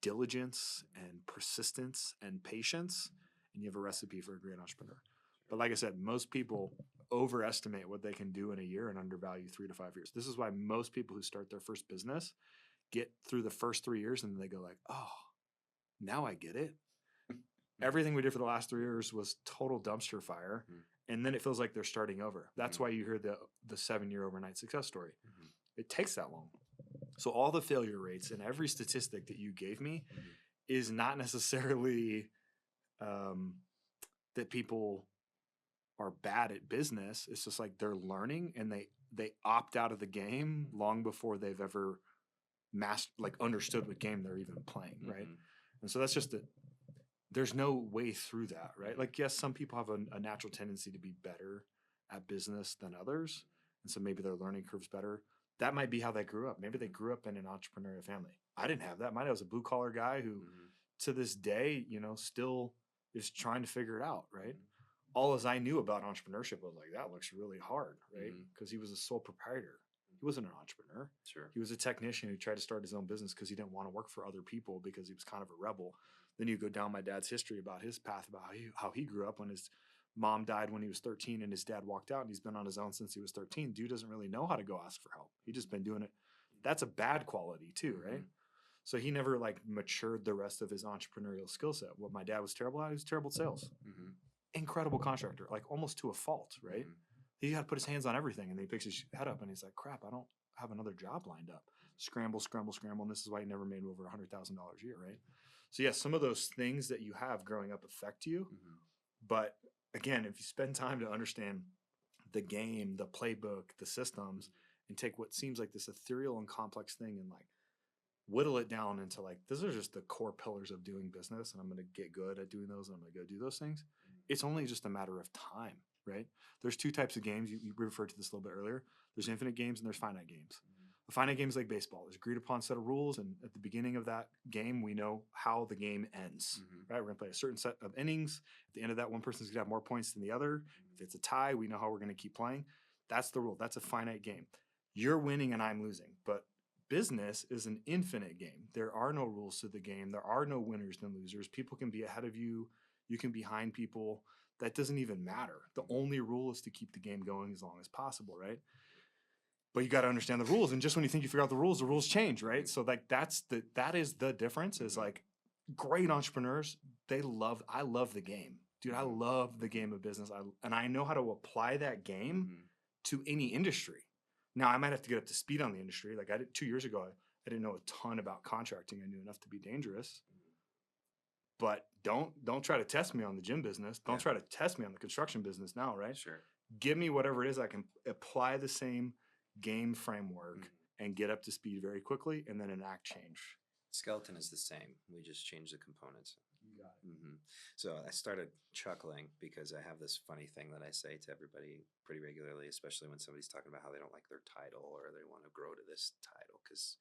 diligence and persistence and patience, and you have a recipe for a great entrepreneur. But like I said, most people overestimate what they can do in a year and undervalue 3 to 5 years. This is why most people who start their first business get through the first 3 years and they go like, oh, now I get it. Everything we did for the last 3 years was total dumpster fire. And then it feels like they're starting over. That's why you hear the 7-year overnight success story. It takes that long. So all the failure rates and every statistic that you gave me is not necessarily that people are bad at business. It's just like they're learning and they opt out of the game long before they've ever understood what game they're even playing, right? And so that's just there's no way through that, right? Like, yes, some people have a natural tendency to be better at business than others, and so maybe their learning curve's better. That might be how they grew up. Maybe they grew up in an entrepreneurial family. I didn't have that. My dad was a blue collar guy who, to this day, still is trying to figure it out, right? All as I knew about entrepreneurship was like, that looks really hard, right? Because he was a sole proprietor. He wasn't an entrepreneur. Sure. He was a technician who tried to start his own business because he didn't want to work for other people because he was kind of a rebel. Then you go down my dad's history about his path, about how he grew up when his mom died when he was 13 and his dad walked out, and he's been on his own since he was 13. Dude doesn't really know how to go ask for help. He just been doing it. That's a bad quality too, right? So he never matured the rest of his entrepreneurial skill set. What my dad was terrible at, he was terrible at sales. Incredible contractor, almost to a fault, right? He got to put his hands on everything, and then he picks his head up and he's like, crap, I don't have another job lined up. Scramble, scramble, scramble. And this is why he never made over $100,000 a year, right? So yes, some of those things that you have growing up affect you. But again, if you spend time to understand the game, the playbook, the systems, and take what seems like this ethereal and complex thing and whittle it down into these are just the core pillars of doing business, and I'm going to get good at doing those, and I'm going to go do those things. It's only just a matter of time, right? There's two types of games. You referred to this a little bit earlier. There's infinite games and there's finite games. A finite game is like baseball. There's agreed upon set of rules, and at the beginning of that game, we know how the game ends, right? We're going to play a certain set of innings. At the end of that, one person's going to have more points than the other. If it's a tie, we know how we're going to keep playing. That's the rule. That's a finite game. You're winning and I'm losing, but business is an infinite game. There are no rules to the game. There are no winners and losers. People can be ahead of you. You can be behind people. That doesn't even matter. The only rule is to keep the game going as long as possible, right? But you got to understand the rules. And just when you think you figure out the rules change, right? So that is the difference is great entrepreneurs, I love the game. Dude, I love the game of business. And I know how to apply that game to any industry. Now, I might have to get up to speed on the industry. 2 years ago, I didn't know a ton about contracting. I knew enough to be dangerous. But don't try to test me on the gym business. Don't try to test me on the construction business now, right? Sure. Give me whatever it is. I can apply the same game framework and get up to speed very quickly and then enact change. Skeleton is the same. We just change the components. You got it. So I started chuckling because I have this funny thing that I say to everybody pretty regularly, especially when somebody's talking about how they don't like their title or they want to grow to this title because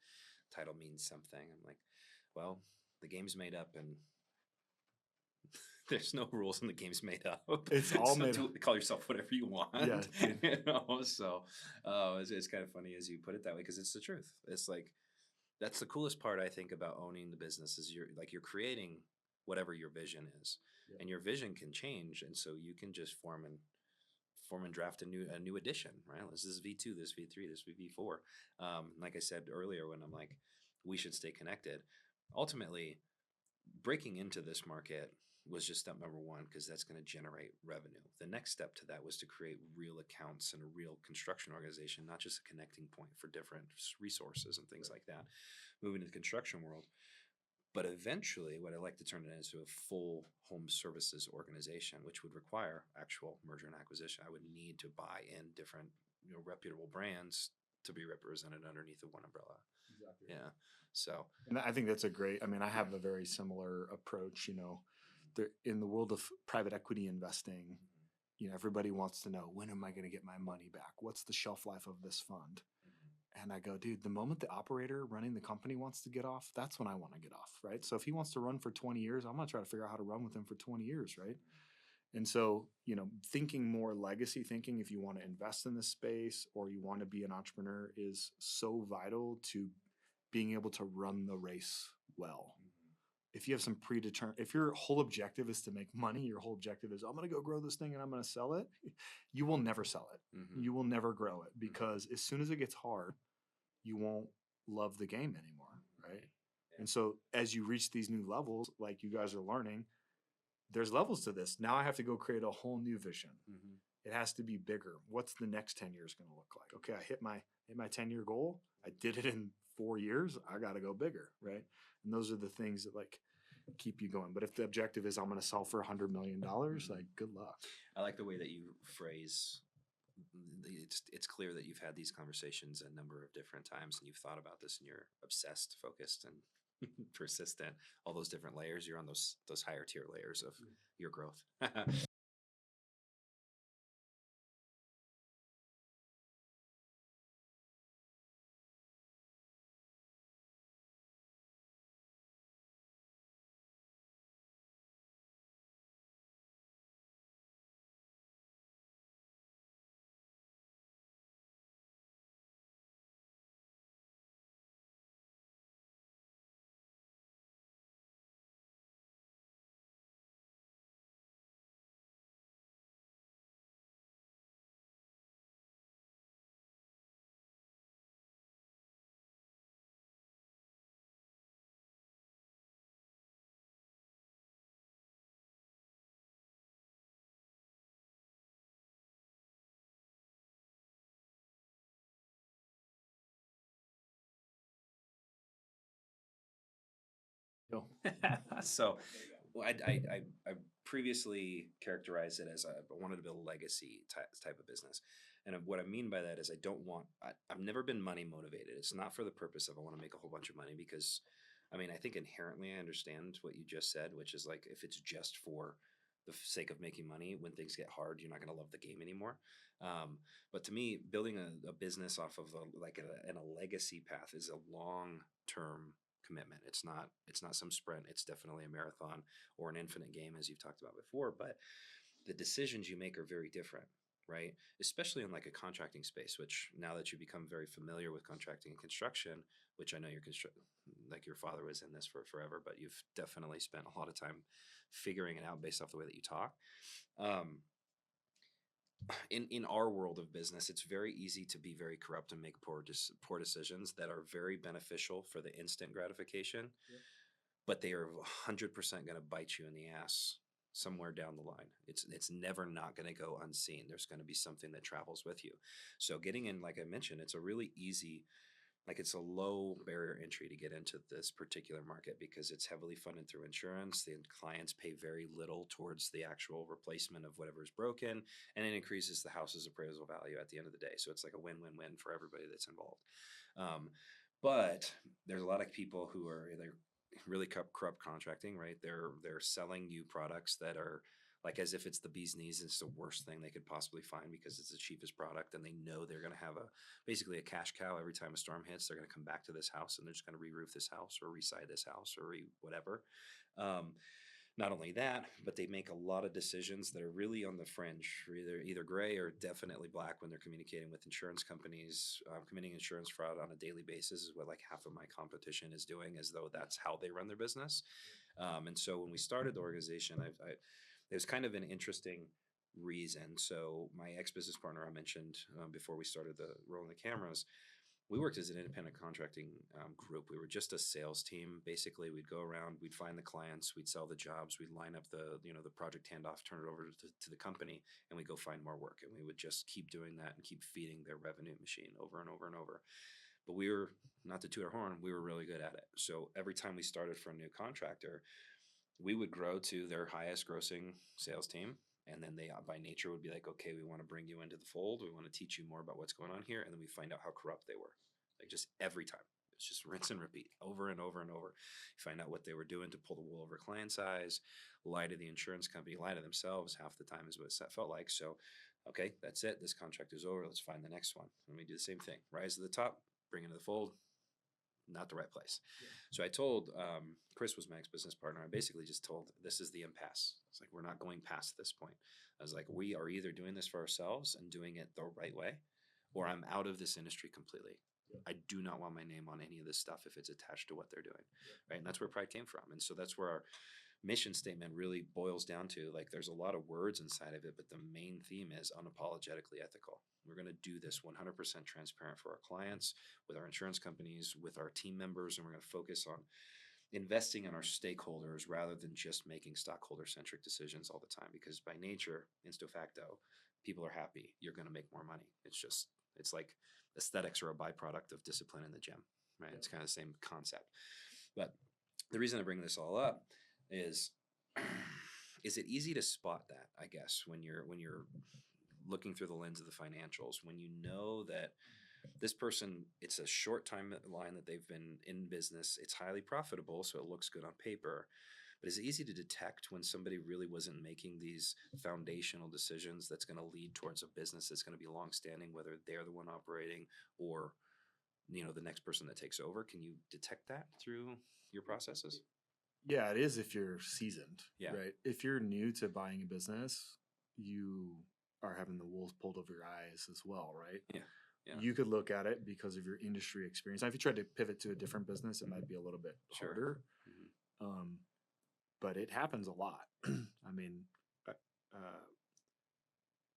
title means something. I'm like, well, the game's made up and there's no rules and the game's made up. It's all made up. Call yourself whatever you want. Yeah. So it's kind of funny as you put it that way because it's the truth. It's that's the coolest part I think about owning the business is you're creating whatever your vision is, and your vision can change, and so you can just form and draft a new edition, right? This is V2, this V3, this V4. Like I said earlier, when I'm like, we should stay connected. Ultimately, breaking into this market was just step number one because that's going to generate revenue. The next step to that was to create real accounts and a real construction organization, not just a connecting point for different resources and things like that. Moving to the construction world. But eventually, what I'd like to turn it into a full home services organization, which would require actual merger and acquisition. I would need to buy in different, reputable brands to be represented underneath the one umbrella. Exactly. Yeah. So, and I think that's I have a very similar approach. In the world of private equity investing, everybody wants to know, when am I going to get my money back? What's the shelf life of this fund? And I go, dude, the moment the operator running the company wants to get off, that's when I want to get off, right? So if he wants to run for 20 years, I'm going to try to figure out how to run with him for 20 years, right? And so, thinking more legacy thinking, if you want to invest in this space or you want to be an entrepreneur, is so vital to being able to run the race well. If you have some if your whole objective is to make money, your whole objective is, I'm going to go grow this thing and I'm going to sell it, you will never sell it. You will never grow it because as soon as it gets hard, you won't love the game anymore. And so as you reach these new levels, like you guys are learning, there's levels to this. Now I have to go create a whole new vision. It has to be bigger. What's the next 10 years going to look like? Okay, I hit my 10-year goal. I did it in 4 years. I got to go bigger, right? And those are the things that like keep you going. But if the objective is I'm going to sell for $100 million, like good luck. I like the way that you phrase. It's clear that you've had these conversations a number of different times, and you've thought about this, and you're obsessed, focused, and persistent. All those different layers. You're on those higher tier layers of your growth. So I previously characterized it as I wanted to build a legacy type of business. And what I mean by that is I've never been money motivated. It's not for the purpose of I want to make a whole bunch of money because, I mean, I think inherently I understand what you just said, which is like if it's just for the sake of making money, when things get hard, you're not going to love the game anymore. But to me, building a business off of a legacy path is a long term commitment. It's not some sprint. It's definitely a marathon or an infinite game, as you've talked about before. But the decisions you make are very different, right? Especially in like a contracting space, which now that you become very familiar with contracting and construction, which I know like your father was in this for forever, but you've definitely spent a lot of time figuring it out based off the way that you talk. Um, in our world of business, it's very easy to be very corrupt and make poor decisions that are very beneficial for the instant gratification, but they are 100% going to bite you in the ass somewhere down the line. It's never not going to go unseen. There's going to be something that travels with you. So getting in, like I mentioned, it's a really easy, like it's a low barrier entry to get into this particular market because it's heavily funded through insurance. The clients pay very little towards the actual replacement of whatever is broken, and it increases the house's appraisal value at the end of the day. So it's like a win-win-win for everybody that's involved. But there's a lot of people who are either really corrupt contracting, right? They're selling you products that are like as if it's the bee's knees. It's the worst thing they could possibly find because it's the cheapest product, and they know they're going to have basically a cash cow every time a storm hits. They're going to come back to this house and they're just going to re-roof this house or re-side this house or whatever. Not only that, but they make a lot of decisions that are really on the fringe, either gray or definitely black when they're communicating with insurance companies. Committing insurance fraud on a daily basis is what like half of my competition is doing, as though that's how they run their business. And so when we started the organization, it was kind of an interesting reason. So my ex-business partner I mentioned before we started rolling the cameras, we worked as an independent contracting group. We were just a sales team. Basically, we'd go around, we'd find the clients, we'd sell the jobs, we'd line up the project handoff, turn it over to the company, and we'd go find more work. And we would just keep doing that and keep feeding their revenue machine over and over and over. But we were, not to toot our horn, we were really good at it. So every time we started for a new contractor, we would grow to their highest grossing sales team. And then they, by nature, would be like, okay, we want to bring you into the fold. We want to teach you more about what's going on here. And then we find out how corrupt they were. Like just every time. It's just rinse and repeat over and over and over. You find out what they were doing to pull the wool over clients' eyes, lie to the insurance company, lie to themselves half the time is what it felt like. So, okay, that's it. This contract is over. Let's find the next one. And we do the same thing. Rise to the top, bring into the fold, not the right place. Yeah. So I told, Chris was my ex-business partner. I basically just told, this is the impasse. It's like, we're not going past this point. I was like, we are either doing this for ourselves and doing it the right way, or I'm out of this industry completely. Yeah. I do not want my name on any of this stuff if it's attached to what they're doing. Yeah. Right. And that's where pride came from. And so that's where our mission statement really boils down to. Like there's a lot of words inside of it, but the main theme is unapologetically ethical. We're going to do this 100% transparent for our clients, with our insurance companies, with our team members, and we're going to focus on investing in our stakeholders rather than just making stockholder-centric decisions all the time. Because by nature, insto facto, people are happy. You're going to make more money. It's like aesthetics are a byproduct of discipline in the gym, right? It's kind of the same concept. But the reason I bring this all up is it easy to spot that, I guess, when you're looking through the lens of the financials, when you know that this person, it's a short timeline that they've been in business, it's highly profitable, so it looks good on paper. But it's easy to detect when somebody really wasn't making these foundational decisions that's going to lead towards a business that's going to be longstanding, whether they're the one operating or the next person that takes over. Can you detect that through your processes? Yeah, it is if you're seasoned, Yeah. right? If you're new to buying a business, you are having the wool pulled over your eyes as well, right? Yeah. Yeah. You could look at it because of your industry experience. Now, if you tried to pivot to a different business, it might be a little bit Sure. harder. Mhm. But it happens a lot. I mean,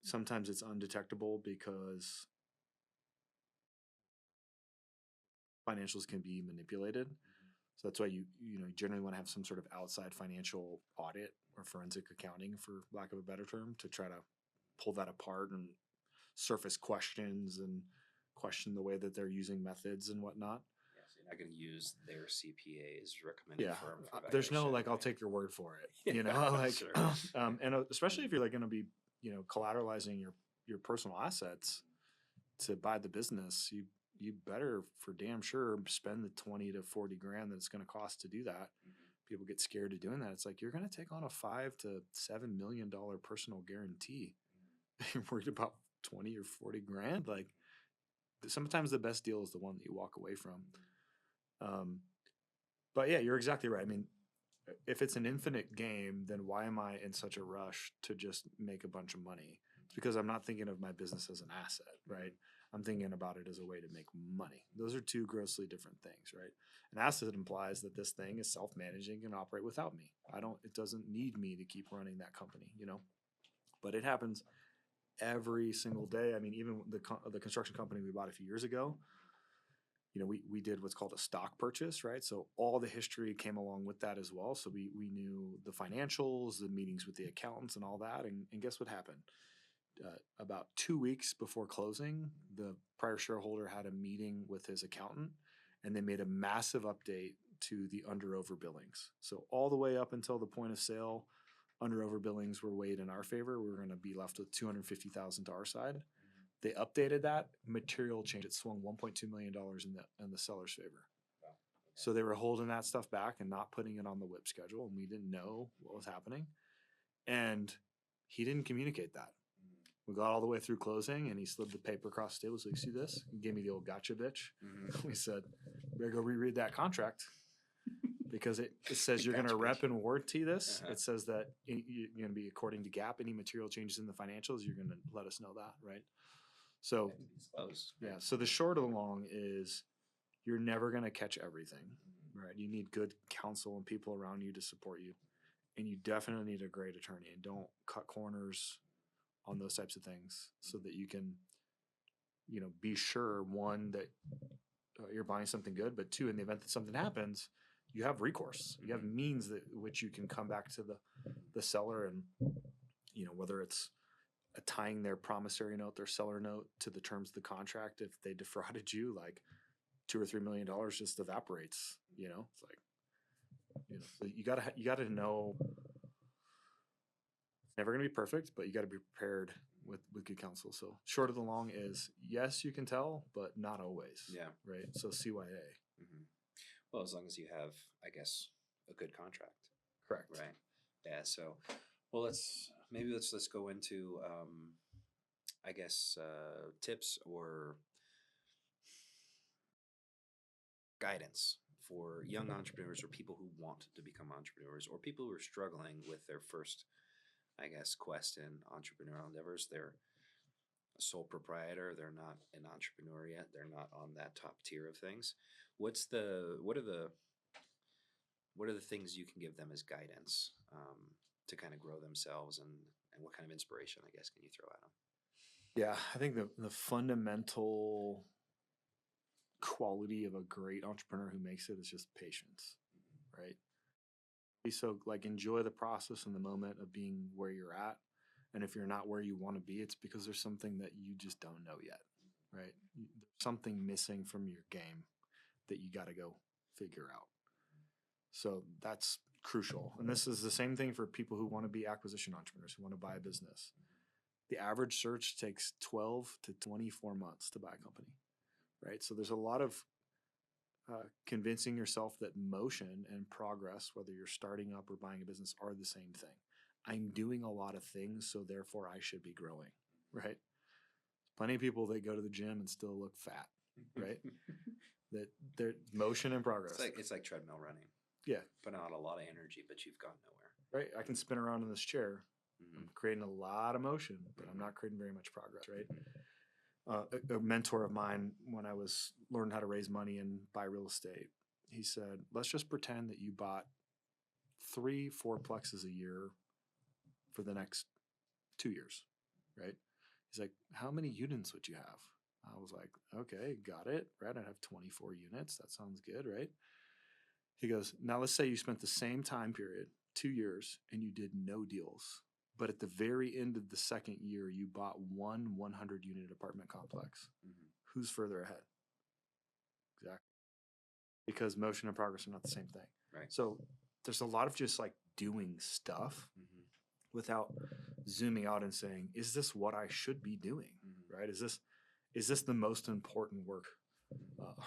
sometimes it's undetectable because financials can be manipulated. So that's why you generally want to have some sort of outside financial audit or forensic accounting, for lack of a better term, to try to pull that apart and surface questions and question the way that they're using methods and whatnot. Yeah, so you're not going to use their CPA's recommended firm for There's no valuation, like, I'll right? take your word for it, Yeah, like, sure. and especially if you're like going to be, collateralizing your personal assets to buy the business, you better for damn sure spend the 20 to 40 grand that it's going to cost to do that. People get scared of doing that. It's like, you're going to take on a $5 to $7 million personal guarantee. You're worried about 20 or 40 grand. Like, sometimes the best deal is the one that you walk away from. But yeah, you're exactly right. I mean, if it's an infinite game, then why am I in such a rush to just make a bunch of money? It's because I'm not thinking of my business as an asset, right? I'm thinking about it as a way to make money. Those are two grossly different things, right? An asset implies that this thing is self-managing and operate without me. It doesn't need me to keep running that company, But it happens every single day. I mean, even the construction company we bought a few years ago, we did what's called a stock purchase, right? So all the history came along with that as well. So we knew the financials, the meetings with the accountants and all that. And guess what happened? About 2 weeks before closing, the prior shareholder had a meeting with his accountant, and they made a massive update to the under-over billings. So all the way up until the point of sale, under-over billings were weighed in our favor. We were going to be left with $250,000 to our side. They updated that material change. It swung $1.2 million in the seller's favor. Wow. Okay. So they were holding that stuff back and not putting it on the WIP schedule, and we didn't know what was happening. And he didn't communicate that. We got all the way through closing, and he slid the paper across the table. So, you see this? He gave me the old gotcha, bitch. We said, better go reread that contract because it says you're going to Gotcha, rep bitch. and warranty this. Uh-huh. It says that you're going to be according to GAAP. Any material changes in the financials, you're going to let us know that, right? So, Disclosed. yeah. So the short of the long is you're never going to catch everything, right? You need good counsel and people around you to support you. And you definitely need a great attorney, and don't cut corners on those types of things so that you can, be sure, one, that you're buying something good, but two, in the event that something happens, you have recourse. You have means that which you can come back to the seller and, whether it's tying their promissory note, their seller note to the terms of the contract. If they defrauded you, like $2 or $3 million just evaporates, it's like, so you gotta know it's never going to be perfect, but you got to be prepared with good counsel. So short of the long is, yes, you can tell, but not always. Yeah. Right. So CYA. Well, as long as you have, I guess, a good contract. Correct. Right. Yeah. So, well, let's go into, I guess, tips or guidance for young entrepreneurs or people who want to become entrepreneurs or people who are struggling with their first, I guess, quest in entrepreneurial endeavors. They're a sole proprietor. They're not an entrepreneur yet. They're not on that top tier of things. What are the things you can give them as guidance to kind of grow themselves, and what kind of inspiration, I guess, can you throw at them? Yeah. I think the fundamental quality of a great entrepreneur who makes it is just patience, right? So like enjoy the process and the moment of being where you're at. And if you're not where you want to be, it's because there's something that you just don't know yet, right? There's something missing from your game that you got to go figure out. So that's crucial. And this is the same thing for people who want to be acquisition entrepreneurs, who want to buy a business. The average search takes 12 to 24 months to buy a company, right? So there's a lot of convincing yourself that motion and progress, whether you're starting up or buying a business, are the same thing. I'm doing a lot of things, so therefore I should be growing, right? Plenty of people that go to the gym and still look fat, right? That they're motion and progress. It's like treadmill running. Yeah. Put out a lot of energy, but you've gone nowhere. Right. I can spin around in this chair. I'm creating a lot of motion, but I'm not creating very much progress, right? A mentor of mine, when I was learning how to raise money and buy real estate, he said, let's just pretend that you bought 3-4 plexes a year for the next 2 years, right? He's like, how many units would you have? I was like, okay, got it, right? I'd have 24 units. That sounds good, right? He goes, now let's say you spent the same time period, 2 years, and you did no deals. But at the very end of the second year, you bought one 100-unit apartment complex. Who's further ahead? Exactly. Because motion and progress are not the same thing. Right. So there's a lot of just like doing stuff without zooming out and saying, is this what I should be doing? Right? Is this the most important work?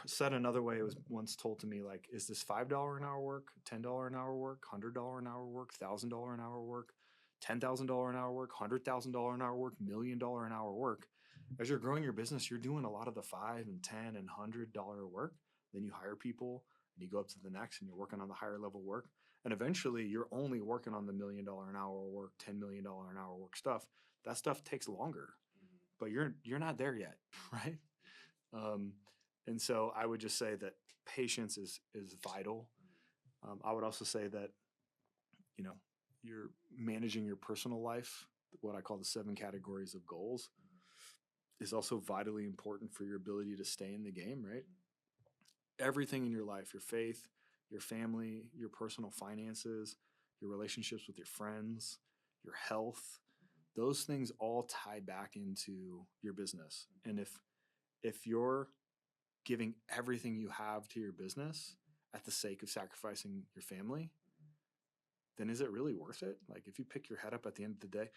Said another way, it was once told to me, like, is this $5 an hour work, $10 an hour work, $100 an hour work, $1,000 an hour work, $10,000 an hour work, $100,000 an hour work, $1 million an hour work? As you're growing your business, you're doing a lot of the $5 and $10 and $100 work. Then you hire people and you go up to the next and you're working on the higher level work. And eventually you're only working on the $1 million an hour work, $10 million an hour work stuff. That stuff takes longer, but you're not there yet, right? And so I would just say that patience is vital. I would also say that, you're managing your personal life, what I call the 7 categories of goals, is also vitally important for your ability to stay in the game, right? Everything in your life, your faith, your family, your personal finances, your relationships with your friends, your health, those things all tie back into your business. And if you're giving everything you have to your business at the sake of sacrificing your family, then is it really worth it? Like, if you pick your head up at the end of the day,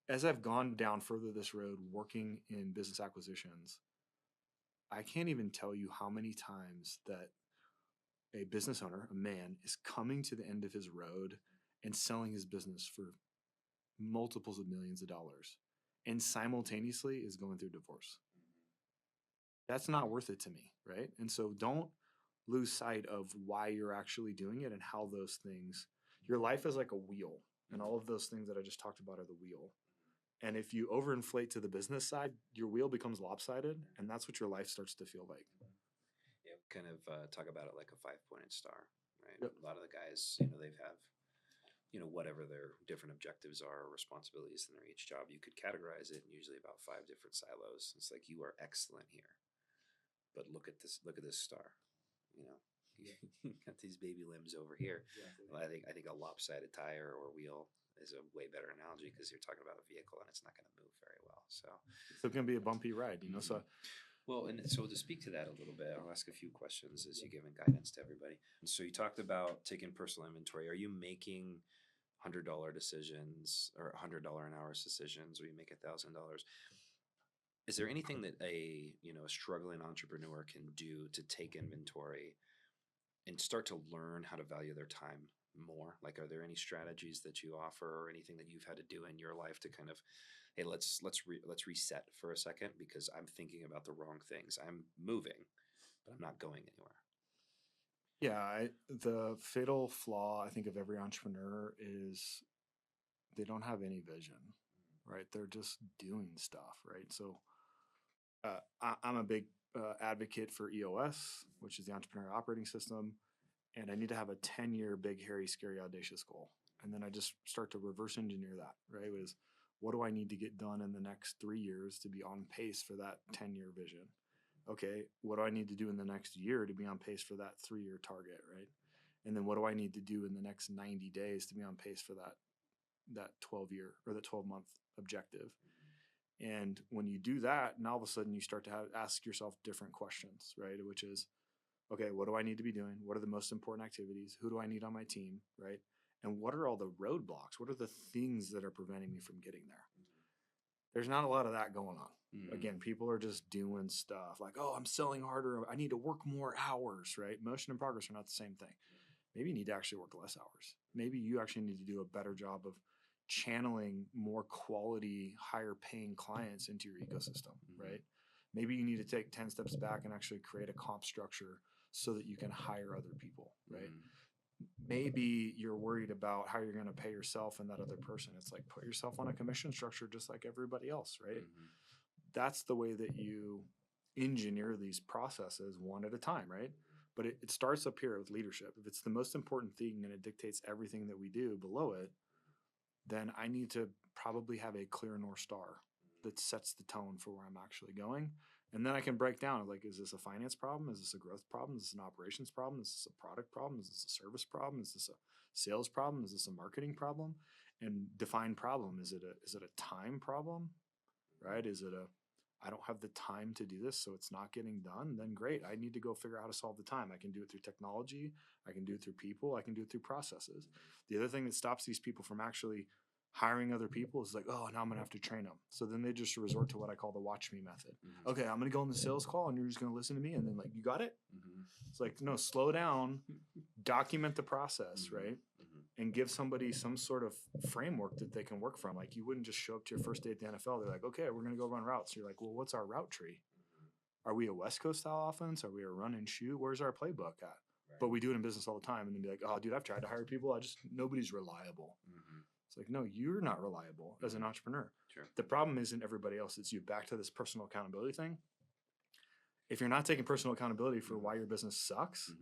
as I've gone down further this road working in business acquisitions, I can't even tell you how many times that a business owner, a man, is coming to the end of his road and selling his business for multiples of millions of dollars and simultaneously is going through divorce. That's not worth it to me, right? And so don't lose sight of why you're actually doing it and how those things, your life is like a wheel, and all of those things that I just talked about are the wheel. And if you overinflate to the business side, your wheel becomes lopsided, and that's what your life starts to feel like. Yeah, kind of talk about it like a 5-pointed star, right? Yep. A lot of the guys, they have, whatever their different objectives are or responsibilities in their each job. You could categorize it in usually about 5 different silos. It's like, you are excellent here, but look at this star, you got these baby limbs over here. Exactly. Well, I think a lopsided tire or wheel is a way better analogy, because you're talking about a vehicle and it's not going to move very well. So it's going to be a bumpy ride, So, well, and so to speak to that a little bit, I'll ask a few questions as you're giving guidance to everybody. So you talked about taking personal inventory. Are you making $100 decisions or $100 an hour decisions, or you make $1,000? Is there anything that a struggling entrepreneur can do to take inventory and start to learn how to value their time more? Like, are there any strategies that you offer or anything that you've had to do in your life to kind of, hey, let's reset for a second, because I'm thinking about the wrong things. I'm moving, but I'm not going anywhere. Yeah, the fatal flaw, I think, of every entrepreneur is they don't have any vision, right? They're just doing stuff, right? So I'm a big advocate for EOS, which is the Entrepreneur Operating System, and I need to have a 10-year big, hairy, scary, audacious goal. And then I just start to reverse engineer that, right? It was, what do I need to get done in the next 3 years to be on pace for that 10-year vision? Okay, what do I need to do in the next year to be on pace for that 3-year target, right? And then what do I need to do in the next 90 days to be on pace for that 12-year or the 12-month objective? And when you do that, now all of a sudden you start to ask yourself different questions, right? Which is, okay, what do I need to be doing? What are the most important activities? Who do I need on my team, right? And what are all the roadblocks? What are the things that are preventing me from getting there? There's not a lot of that going on. Again, people are just doing stuff like, oh, I'm selling harder. I need to work more hours, right? Motion and progress are not the same thing. Maybe you need to actually work less hours. Maybe you actually need to do a better job of channeling more quality, higher paying clients into your ecosystem, right? Maybe you need to take 10 steps back and actually create a comp structure so that you can hire other people, right? Maybe you're worried about how you're going to pay yourself and that other person. It's like, put yourself on a commission structure just like everybody else, right? That's the way that you engineer these processes one at a time, right? But it starts up here with leadership. If it's the most important thing and it dictates everything that we do below it, then I need to probably have a clear North Star that sets the tone for where I'm actually going. And then I can break down, like, is this a finance problem? Is this a growth problem? Is this an operations problem? Is this a product problem? Is this a service problem? Is this a sales problem? Is this a marketing problem? And define problem. Is it a time problem, right? Is it I don't have the time to do this, so it's not getting done? Then great. I need to go figure out how to solve the time. I can do it through technology. I can do it through people. I can do it through processes. The other thing that stops these people from actually hiring other people is like, oh, now I'm going to have to train them. So then they just resort to what I call the watch me method. Okay, I'm going to go on the sales call and you're just going to listen to me. And then, like, you got it? It's like, no, slow down, document the process, right? And give somebody some sort of framework that they can work from. Like, you wouldn't just show up to your first day at the NFL. They're like, okay, we're going to go run routes. You're like, well, what's our route tree? Are we a West Coast style offense? Are we a run and shoot? Where's our playbook at? But we do it in business all the time. And then be like, oh, dude, I've tried to hire people. Nobody's reliable. It's like, no, you're not reliable as an entrepreneur. Sure. The problem isn't everybody else. It's you. Back to this personal accountability thing. If you're not taking personal accountability for why your business sucks,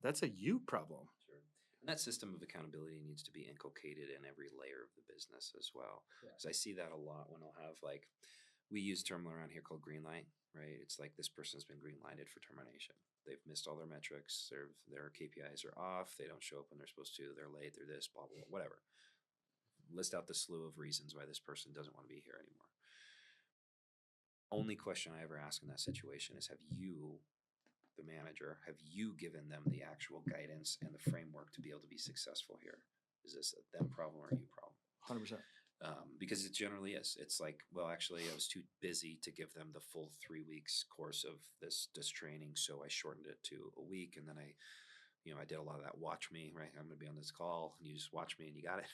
that's a you problem. Sure. And that system of accountability needs to be inculcated in every layer of the business as well. Because I see that a lot when I'll have, like, we use a term around here called green light, right? It's like this person's been green lighted for termination. They've missed all their metrics. Their KPIs are off. They don't show up when they're supposed to. They're late. They're this, blah, blah, blah, whatever. List out the slew of reasons why this person doesn't want to be here anymore. Only question I ever ask in that situation is, have you, the manager, have you given them the actual guidance and the framework to be able to be successful here? Is this a them problem or a you problem? 100%. Because it generally is. It's like, well, actually, I was too busy to give them the full 3 weeks course of this training, so I shortened it to a week, and then I did a lot of that watch me, right? I'm going to be on this call, and you just watch me, and you got it.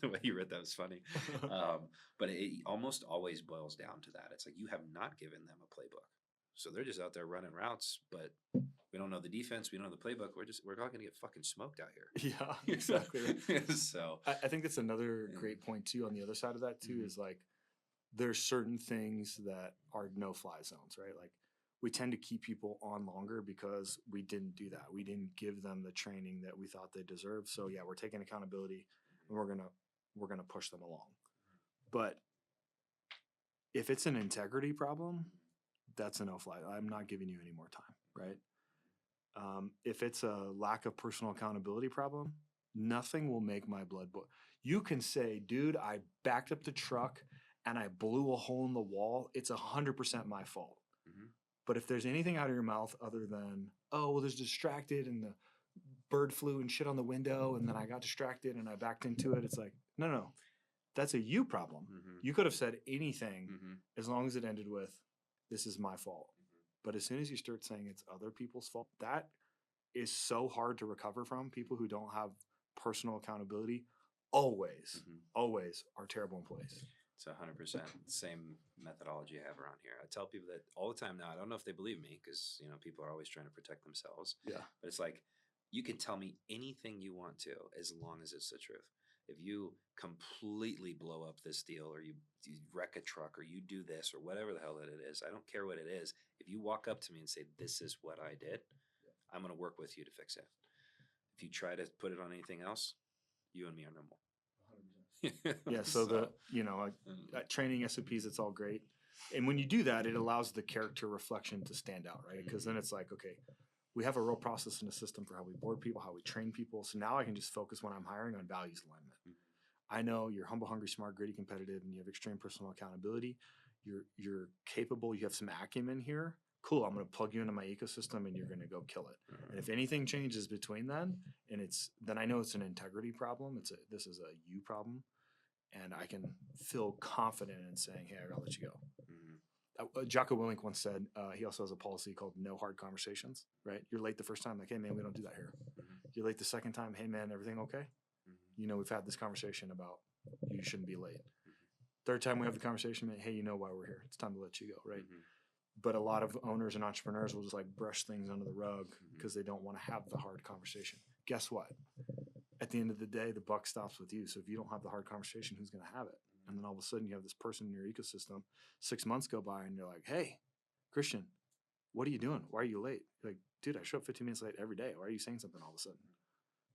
The way you read that was funny. But it almost always boils down to that. It's like, you have not given them a playbook. So they're just out there running routes, but we don't know the defense. We don't know the playbook. We're not going to get fucking smoked out here. Yeah, exactly. So I think that's another great point too. On the other side of that too, is like, there's certain things that are no-fly zones, right? Like, we tend to keep people on longer because we didn't do that. We didn't give them the training that we thought they deserved. So yeah, we're taking accountability and we're gonna push them along. But if it's an integrity problem, that's a no-fly. I'm not giving you any more time, right? If it's a lack of personal accountability problem, nothing will make my blood boil. You can say, dude, I backed up the truck and I blew a hole in the wall. It's 100% my fault. But if there's anything out of your mouth other than, oh, well, there's distracted and the bird flew and shit on the window and then I got distracted and I backed into it, it's like, no, that's a you problem. You could have said anything as long as it ended with, this is my fault. But as soon as you start saying it's other people's fault, that is so hard to recover from. People who don't have personal accountability always are terrible employees. It's 100% same methodology I have around here. I tell people that all the time now. I don't know if they believe me because, people are always trying to protect themselves. Yeah. But it's like, you can tell me anything you want to as long as it's the truth. If you completely blow up this deal or you wreck a truck or you do this or whatever the hell that it is, I don't care what it is. If you walk up to me and say, this is what I did, I'm going to work with you to fix it. If you try to put it on anything else, you and me are no more. Yeah, so training SOPs, it's all great. And when you do that, it allows the character reflection to stand out, right? Because then it's like, okay, we have a real process and a system for how we board people, how we train people. So now I can just focus when I'm hiring on values alignment. I know you're humble, hungry, smart, gritty, competitive, and you have extreme personal accountability. You're capable. You have some acumen here. Cool. I'm going to plug you into my ecosystem, and you're going to go kill it. And if anything changes between then, then I know it's an integrity problem. This is a you problem, and I can feel confident in saying, "Hey, I gotta let you go." Jocko Willink once said he also has a policy called "No hard conversations." Right? You're late the first time, like, "Hey, man, we don't do that here." You're late the second time, "Hey, man, everything okay?" We've had this conversation about you shouldn't be late. Third time we have the conversation, hey, you know why we're here. It's time to let you go, right? But a lot of owners and entrepreneurs will just like brush things under the rug because they don't want to have the hard conversation. Guess what? At the end of the day, the buck stops with you. So if you don't have the hard conversation, who's going to have it? And then all of a sudden you have this person in your ecosystem, 6 months go by and you're like, "Hey, Christian, what are you doing? Why are you late?" You're like, "Dude, I show up 15 minutes late every day. Why are you saying something all of a sudden?"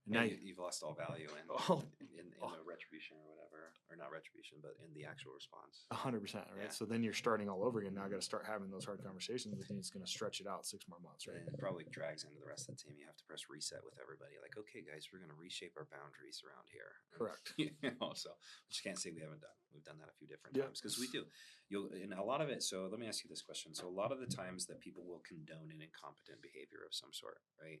And now you've lost all value in the retribution or whatever, or not retribution, but in the actual response. 100%, right? Yeah. So then you're starting all over again. Now I got to start having those hard conversations, and it's going to stretch it out 6 more months, right? And it probably drags into the rest of the team. You have to press reset with everybody. Like, okay, guys, we're going to reshape our boundaries around here. Correct. So which can't say we haven't done. We've done that a few different times because we do. And a lot of it. So let me ask you this question. So a lot of the times that people will condone an incompetent behavior of some sort, right,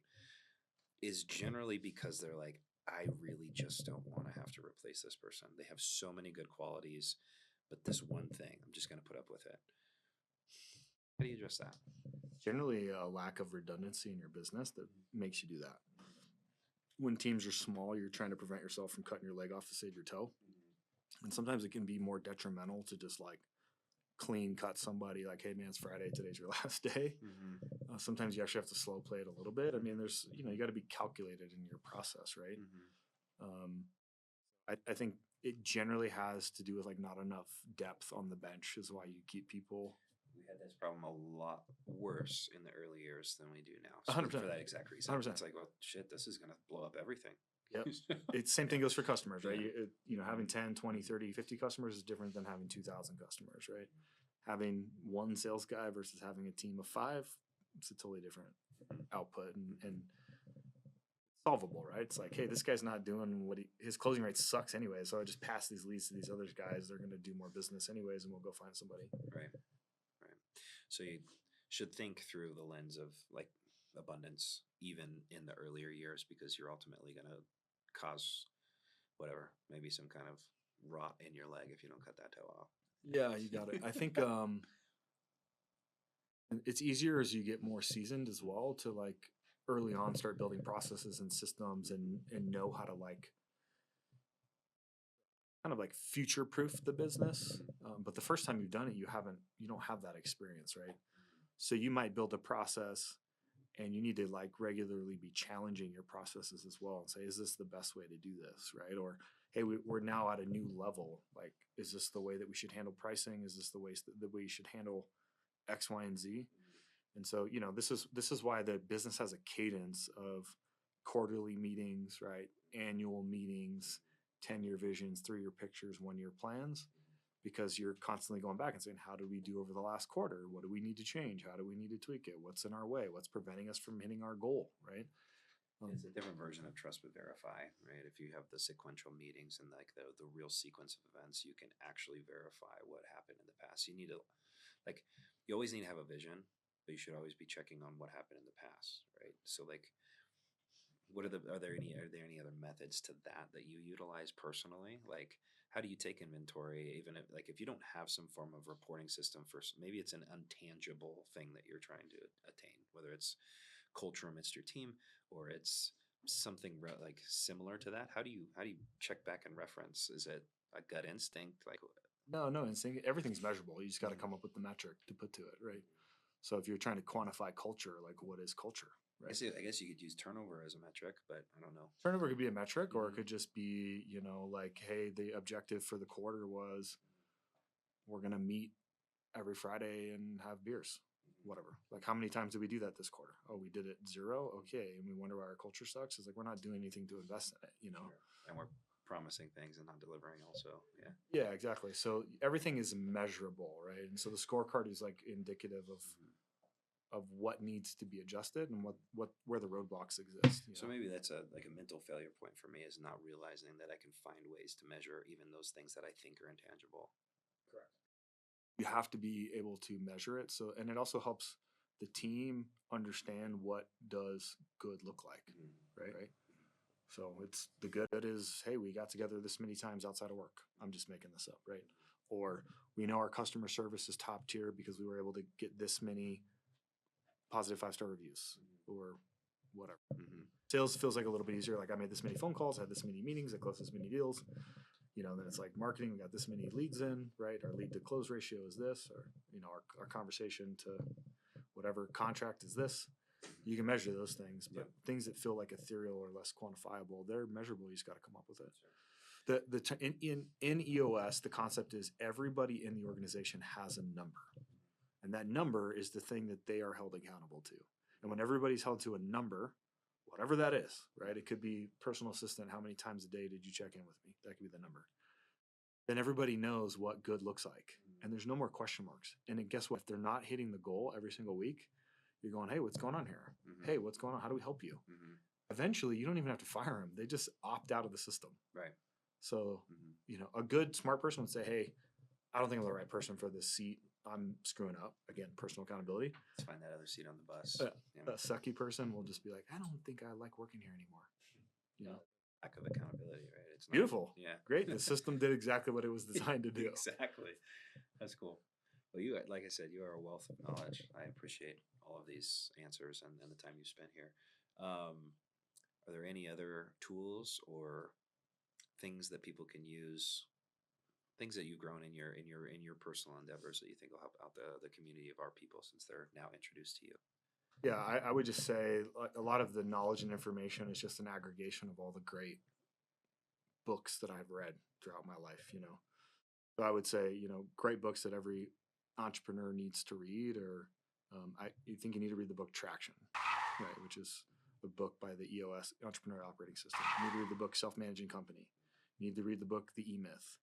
is generally because they're like, I really just don't want to have to replace this person. They have so many good qualities, but this one thing, I'm just going to put up with it. How do you address that? Generally, a lack of redundancy in your business that makes you do that. When teams are small, you're trying to prevent yourself from cutting your leg off to save your toe. And sometimes it can be more detrimental to just like clean cut somebody like, "Hey man, it's Friday, today's your last day." Sometimes you actually have to slow play it a little bit. I mean, there's, you got to be calculated in your process, right? I think it generally has to do with like not enough depth on the bench is why you keep people. We had this problem a lot worse in the early years than we do now. 100%. For that exact reason. 100%. It's like, well, shit, this is going to blow up everything. Yep. It's same thing goes for customers, right? Yeah. Having 10, 20, 30, 50 customers is different than having 2,000 customers, right? Having one sales guy versus having a team of 5, it's a totally different output and solvable, right? It's like, hey, this guy's not doing his closing rate sucks anyway, so I just pass these leads to these other guys. They're going to do more business anyways, and we'll go find somebody. Right. So you should think through the lens of like abundance, even in the earlier years, because you're ultimately going to cause whatever, maybe some kind of rot in your leg if you don't cut that toe off. Yeah, you got it. I think it's easier as you get more seasoned as well to like early on start building processes and systems and know how to like kind of like future proof the business. But the first time you've done it, you don't have that experience, right? So you might build a process and you need to like regularly be challenging your processes as well and say, is this the best way to do this, right? Or, hey, we're now at a new level. Like, is this the way that we should handle pricing? Is this the way that we should handle X, Y, and Z? And so, this is why the business has a cadence of quarterly meetings, right? Annual meetings, 10-year visions, 3-year pictures, 1-year plans, because you're constantly going back and saying, how do we do over the last quarter? What do we need to change? How do we need to tweak it? What's in our way? What's preventing us from hitting our goal, right? It's a different version of trust but verify, right? If you have the sequential meetings and like the real sequence of events, you can actually verify what happened in the past. You need to, like, you always need to have a vision, but you should always be checking on what happened in the past, right? So like, are there any other methods to that you utilize personally? Like, how do you take inventory, even if you don't have some form of reporting system first? Maybe it's an intangible thing that you're trying to attain, whether it's culture amidst your team or it's something like similar to that. How do you check back and reference? Is it a gut instinct? Like, no instinct. Everything's measurable. You just got to come up with the metric to put to it, right? So if you're trying to quantify culture, like what is culture? Right. I guess you could use turnover as a metric, but I don't know. Turnover could be a metric, or it could just be, like, hey, the objective for the quarter was we're going to meet every Friday and have beers, whatever. Like, how many times did we do that this quarter? Oh, we did it 0. Okay. And we wonder why our culture sucks. It's like, we're not doing anything to invest in it, Sure. And we're promising things and not delivering also. Yeah. Yeah, exactly. So everything is measurable, right? And so the scorecard is like indicative of what needs to be adjusted and where the roadblocks exist. So maybe that's like a mental failure point for me, is not realizing that I can find ways to measure even those things that I think are intangible. Correct. You have to be able to measure it. So, and it also helps the team understand what does good look like, right? So it's the good is, hey, we got together this many times outside of work. I'm just making this up, right? Or we know our customer service is top tier because we were able to get this many positive 5-star reviews or whatever. Sales feels like a little bit easier. Like I made this many phone calls, had this many meetings, I closed this many deals. Then it's like marketing, we got this many leads in, right? Our lead to close ratio is this, or, our conversation to whatever contract is this. You can measure those things, but things that feel like ethereal or less quantifiable, they're measurable. You just got to come up with it. In EOS, the concept is everybody in the organization has a number, and that number is the thing that they are held accountable to. And when everybody's held to a number, whatever that is, right? It could be personal assistant. How many times a day did you check in with me? That could be the number. Then everybody knows what good looks like, and there's no more question marks. And then guess what? If they're not hitting the goal every single week, you're going, hey, what's going on here? Hey, what's going on? How do we help you? Eventually, you don't even have to fire them. They just opt out of the system. Right. So, a good, smart person would say, hey, I don't think I'm the right person for this seat. I'm screwing up. Again, personal accountability. Let's find that other seat on the bus. A sucky person will just be like, I don't think I like working here anymore. Lack of accountability, right? It's not, beautiful. Yeah. Great. The system did exactly what it was designed to do. Exactly. That's cool. Well, you, like I said, you are a wealth of knowledge. I appreciate all of these answers and the time you spent here. Are there any other tools or things that people can use, things that you've grown in your personal endeavors that you think will help out the community of our people since they're now introduced to you? Yeah, I would just say a lot of the knowledge and information is just an aggregation of all the great books that I've read throughout my life, So I would say, great books that every entrepreneur needs to read, or I think you need to read the book Traction, right, which is a book by the EOS, Entrepreneurial Operating System. You need to read the book Self-Managing Company. You need to read the book The E-Myth.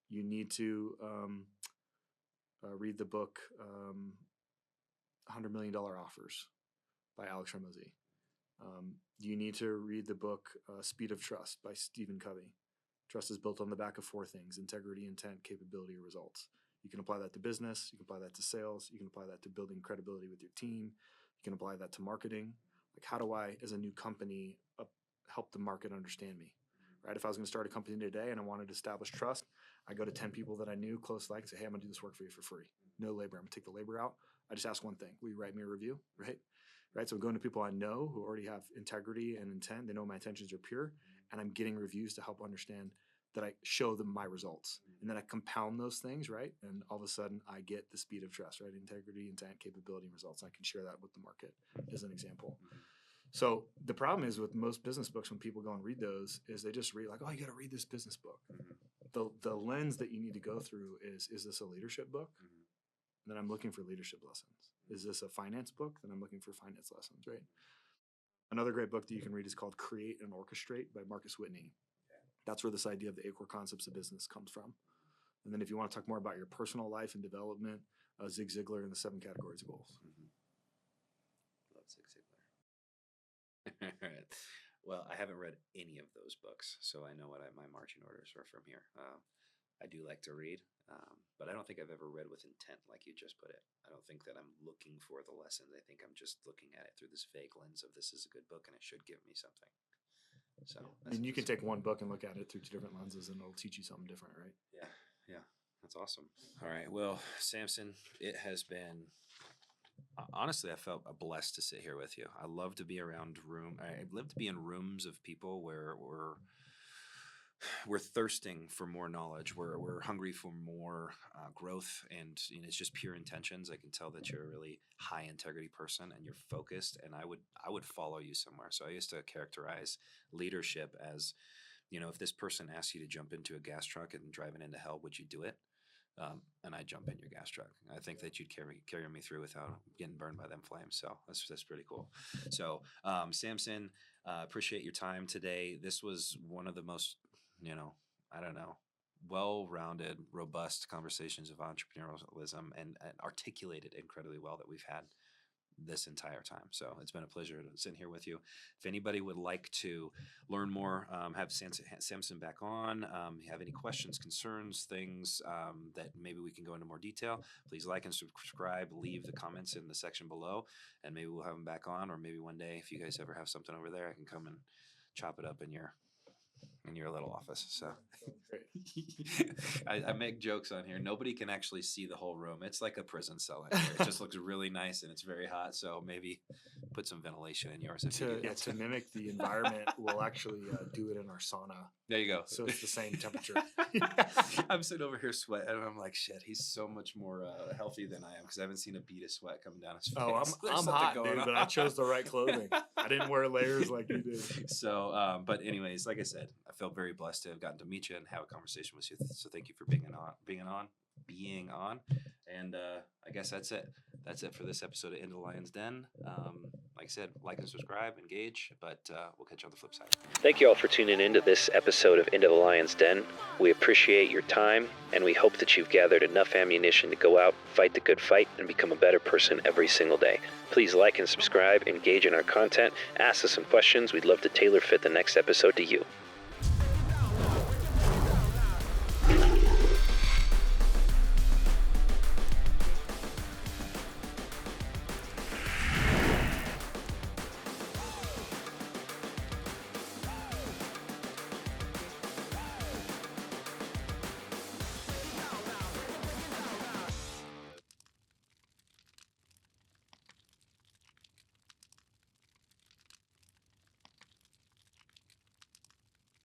You need to read the book $100 Million Offers by Alex Ramosi. You need to read the book Speed of Trust by Stephen Covey. Trust is built on the back of 4 things: integrity, intent, capability, results. You can apply that to business. You can apply that to sales. You can apply that to building credibility with your team. You can apply that to marketing. Like, how do I, as a new company, help the market understand me? Right? If I was going to start a company today and I wanted to establish trust, I go to 10 people that I knew close like and say, hey, I'm going to do this work for you for free. No labor. I'm going to take the labor out. I just ask one thing. Will you write me a review? Right? So I'm going to people I know who already have integrity and intent. They know my intentions are pure, and I'm getting reviews to help understand that I show them my results. And then I compound those things, right? And all of a sudden I get the speed of trust, right? Integrity, intent, capability, and results. I can share that with the market as an example. So the problem is with most business books, when people go and read those, is they just read like, oh, you got to read this business book. The lens that you need to go through is this a leadership book? Then I'm looking for leadership lessons. Is this a finance book? Then I'm looking for finance lessons, right? Another great book that you can read is called Create and Orchestrate by Marcus Whitney. That's where this idea of the 8 core concepts of business comes from. And then if you want to talk more about your personal life and development, Zig Ziglar and the 7 categories of goals. Love Zig Ziglar. All right. Well, I haven't read any of those books, so I know what my marching orders are from here. I do like to read, but I don't think I've ever read with intent like you just put it. I don't think that I'm looking for the lessons. I think I'm just looking at it through this vague lens of this is a good book and it should give me something. So, and you can take one book and look at it through 2 different lenses and it'll teach you something different, right? Yeah. That's awesome. All right. Well, Samson, it has been, honestly, I felt blessed to sit here with you. I love to be I love to be in rooms of people where we're thirsting for more knowledge. We're hungry for more growth, and it's just pure intentions. I can tell that you're a really high integrity person and you're focused, and I would follow you somewhere. So I used to characterize leadership as, if this person asked you to jump into a gas truck and drive it into hell, would you do it? And I jump in your gas truck. I think that you'd carry me through without getting burned by them flames. So that's pretty cool. So Samson, appreciate your time today. This was one of the most, well-rounded, robust conversations of entrepreneurialism and articulated incredibly well that we've had. this entire time. So it's been a pleasure to sit here with you. If anybody would like to learn more, have Samson back on, have any questions, concerns, things that maybe we can go into more detail, please like and subscribe, leave the comments in the section below, and maybe we'll have him back on, or maybe one day if you guys ever have something over there, I can come and chop it up in your little office. So I make jokes on here. Nobody can actually see the whole room. It's like a prison cell in here. It just looks really nice and it's very hot. So maybe put some ventilation in yours. To mimic the environment, we'll actually do it in our sauna. There you go. So it's the same temperature. I'm sitting over here sweating, and I'm like, shit, he's so much more healthy than I am, because I haven't seen a bead of sweat coming down his face. Oh, I'm hot, dude, but I chose the right clothing. I didn't wear layers like you did. So, but anyways, like I said, I felt very blessed to have gotten to meet you and have a conversation with you. So thank you for being on. And I guess that's it. That's it for this episode of Into the Lion's Den. Like I said, like and subscribe, engage, but we'll catch you on the flip side. Thank you all for tuning in to this episode of Into the Lion's Den. We appreciate your time, and we hope that you've gathered enough ammunition to go out, fight the good fight, and become a better person every single day. Please like and subscribe, engage in our content, ask us some questions. We'd love to tailor fit the next episode to you.